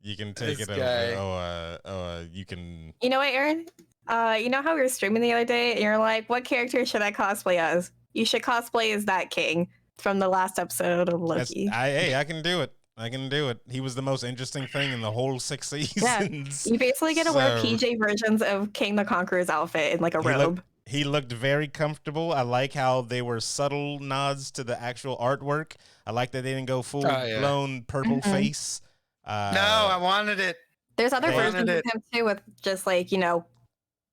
You can take it over. You can. You know what, Aaron? You know how we were streaming the other day and you're like, what character should I cosplay as? You should cosplay as that king from the last episode of Loki. I can do it. I can do it. He was the most interesting thing in the whole 6 seasons. Yeah. You basically get to wear PJ versions of King the Conqueror's outfit in like a robe. He looked very comfortable. I like how they were subtle nods to the actual artwork. I like that they didn't go full blown purple face. No, I wanted it. There's other versions of him too with just like,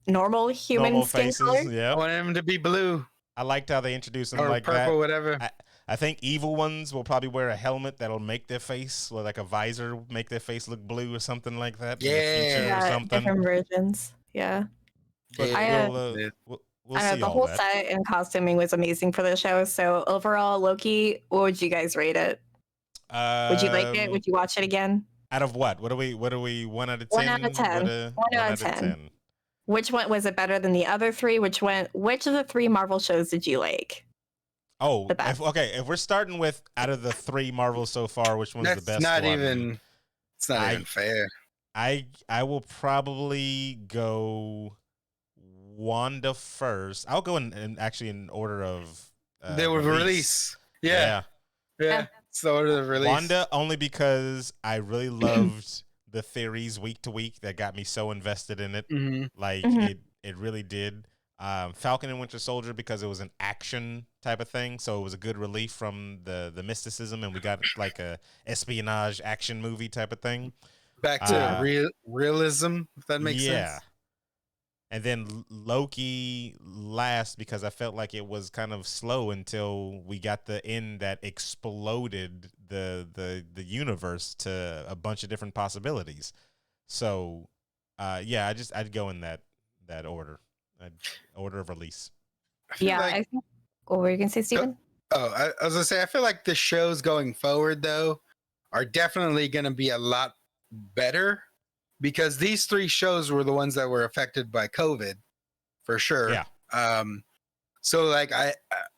normal human skin faces. color. Yeah. I wanted him to be blue. I liked how they introduced him or like purple, that. Whatever. I think evil ones will probably wear a helmet that'll make their face, or like a visor, make their face look blue or something like that. Yeah, in the future or something. Different versions. Yeah. But we'll see the all whole that. set and costuming was amazing for the show. So overall, Loki, what would you guys rate it? Would you like it? Would you watch it again? Out of what? What are we? 1 out of 10? 1 out of 10. 1 out of 10. Which one was it better than the other three? Which of the 3 Marvel shows did you like? Oh, if we're starting with out of the 3 Marvels so far, which one's the best? It's not even fair. I will probably go Wanda first. I'll go in actually in order of they were release. Yeah. It's the order of release. Wanda only because I really loved the theories week to week that got me so invested in it. Mm-hmm. It really did. Falcon and Winter Soldier because it was an action type of thing, so it was a good relief from the mysticism, and we got like a espionage action movie type of thing. Back to realism, if that makes sense. Yeah. And then Loki last because I felt like it was kind of slow until we got the end that exploded the universe to a bunch of different possibilities. So I'd go in that order. Order of release. I think. What were you gonna say, Steven? I was gonna say I feel like the shows going forward though are definitely gonna be a lot better because these 3 shows were the ones that were affected by COVID for sure. Yeah. So like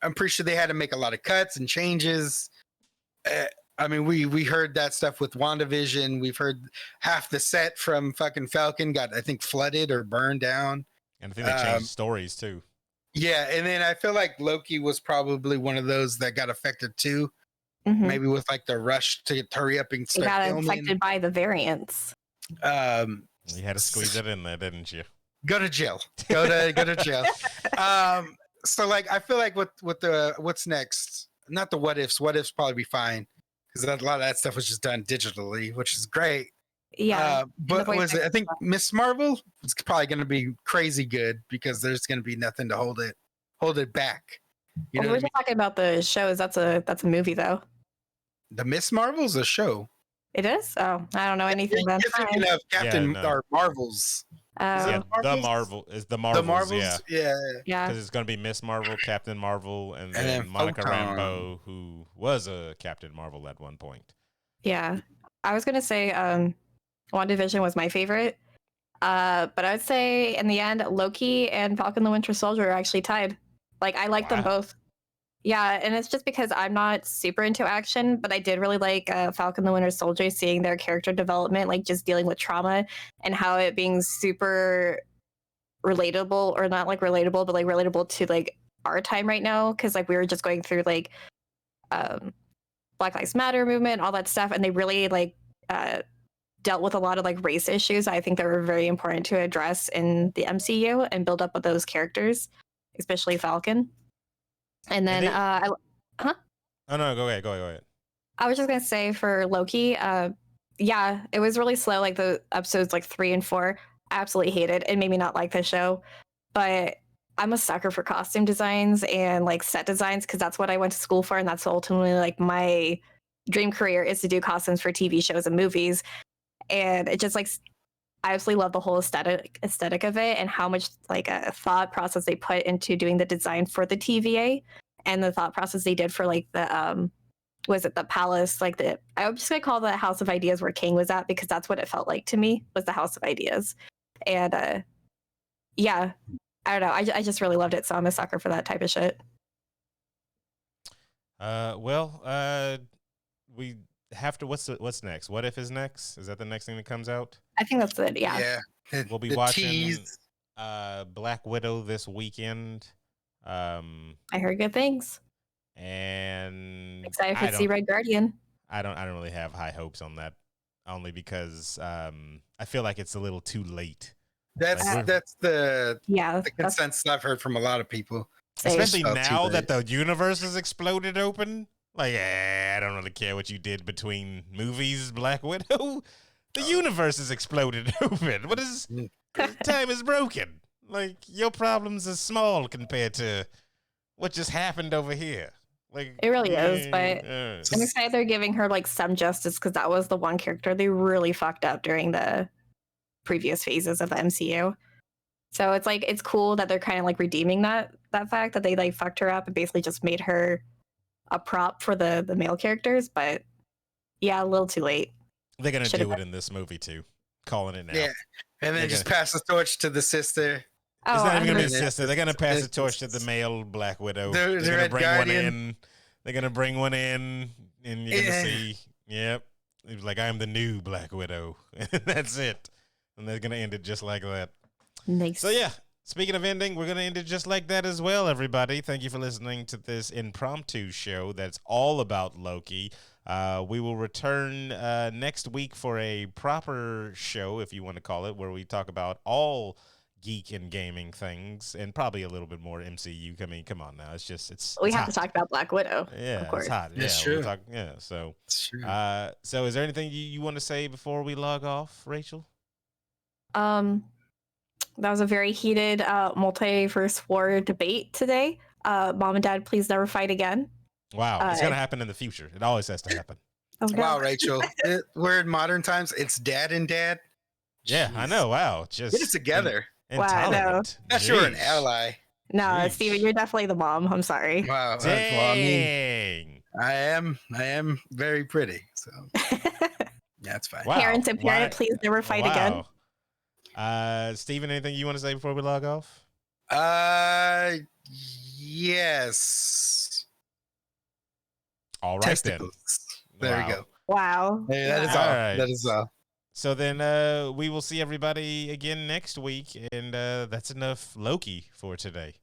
I'm pretty sure they had to make a lot of cuts and changes. I mean, we heard that stuff with WandaVision. We've heard half the set from fucking Falcon got, I think, flooded or burned down. And I think they changed stories too. Yeah, and then I feel like Loki was probably one of those that got affected too. Mm-hmm. Maybe with like the rush to hurry up and start filming. Got affected by the variants. You had to squeeze it in there, didn't you? Go to jail. Go to jail. So like I feel like with the what's next? Not the what ifs. What ifs probably be fine because a lot of that stuff was just done digitally, which is great. Yeah. But was it? I think Miss Marvel is probably going to be crazy good because there's going to be nothing to hold it back. You know we're just talking about the shows. That's a movie though. The Miss Marvel's a show. It is? Oh, I don't know anything. Then thinking of Captain or Marvels. The Marvel is the Marvels. The Marvels, yeah. Because it's going to be Miss Marvel, Captain Marvel, and then Monica Rambeau, who was a Captain Marvel at one point. Yeah, I was going to say WandaVision was my favorite, but I would say in the end, Loki and Falcon the Winter Soldier are actually tied. Like I like them both. Yeah, and it's just because I'm not super into action, but I did really like Falcon the Winter Soldier, seeing their character development, like just dealing with trauma and how it being super relatable, or not like relatable, but like relatable to like our time right now. Because like we were just going through like Black Lives Matter movement, all that stuff, and they really like dealt with a lot of like race issues. I think that were very important to address in the MCU and build up with those characters, especially Falcon. And then, Oh no, go ahead. I was just gonna say for Loki, yeah, it was really slow. Like the episodes like 3 and 4, I absolutely hated. It made me not like the show. But I'm a sucker for costume designs and like set designs because that's what I went to school for, and that's ultimately like my dream career is to do costumes for TV shows and movies. And it just like I absolutely love the whole aesthetic of it and how much like a thought process they put into doing the design for the TVA and the thought process they did for like the was it the palace, like I'm just gonna call the House of Ideas where King was at because that's what it felt like to me, was the House of Ideas. And yeah, I don't know, I just really loved it, so I'm a sucker for that type of shit. We have to. What's next? What If is next? Is that the next thing that comes out? I think that's it. Yeah. Yeah. We'll be watching. Black Widow this weekend. I heard good things. And Excited to see Red Guardian. I don't really have high hopes on that, only because I feel like it's a little too late. That's the consensus I've heard from a lot of people. Especially now that the universe has exploded open. Like, I don't really care what you did between movies, Black Widow. The universe has exploded open. What is time is broken. Like, your problems are small compared to what just happened over here. Like, it really is, but I'm excited they're giving her like some justice, because that was the one character they really fucked up during the previous phases of the MCU. So it's like, it's cool that they're kind of like redeeming that fact that they like fucked her up and basically just made her a prop for the male characters. But yeah, a little too late. They're gonna do it in this movie too. Calling it now. Yeah, and then just pass the torch to the sister. It's not even gonna be a sister. They're gonna pass the torch to the male Black Widow. They're gonna bring one in. They're gonna bring one in, and you're gonna see. Yep, he was like, "I'm the new Black Widow," and that's it. And they're gonna end it just like that. Nice. So yeah, speaking of ending, we're gonna end it just like that as well. Everybody, thank you for listening to this impromptu show that's all about Loki. We will return next week for a proper show, if you want to call it, where we talk about all geek and gaming things, and probably a little bit more MCU. I mean, come on now, we have to talk about Black Widow. Yeah, of course. It's hot. That's true. So it's true. So is there anything you want to say before we log off, Rachel? That was a very heated multiverse war debate today. Mom and Dad, please never fight again. Wow, it's gonna happen in the future. It always has to happen. Oh, no. Wow, Rachel, we're in modern times. It's dad and dad. Yeah, I know. Wow, just get it together. Intolerant. Wow, you're an ally. No, Steven, you're definitely the mom. I'm sorry. Wow, dang. Well, I am very pretty. So yeah, it's fine. Wow. Parent and parent, please never fight again. Steven, anything you want to say before we log off? Yes. All right, testicles. There we go. Wow. Hey, that is all. Right. That is all. So then we will see everybody again next week, and that's enough Loki for today.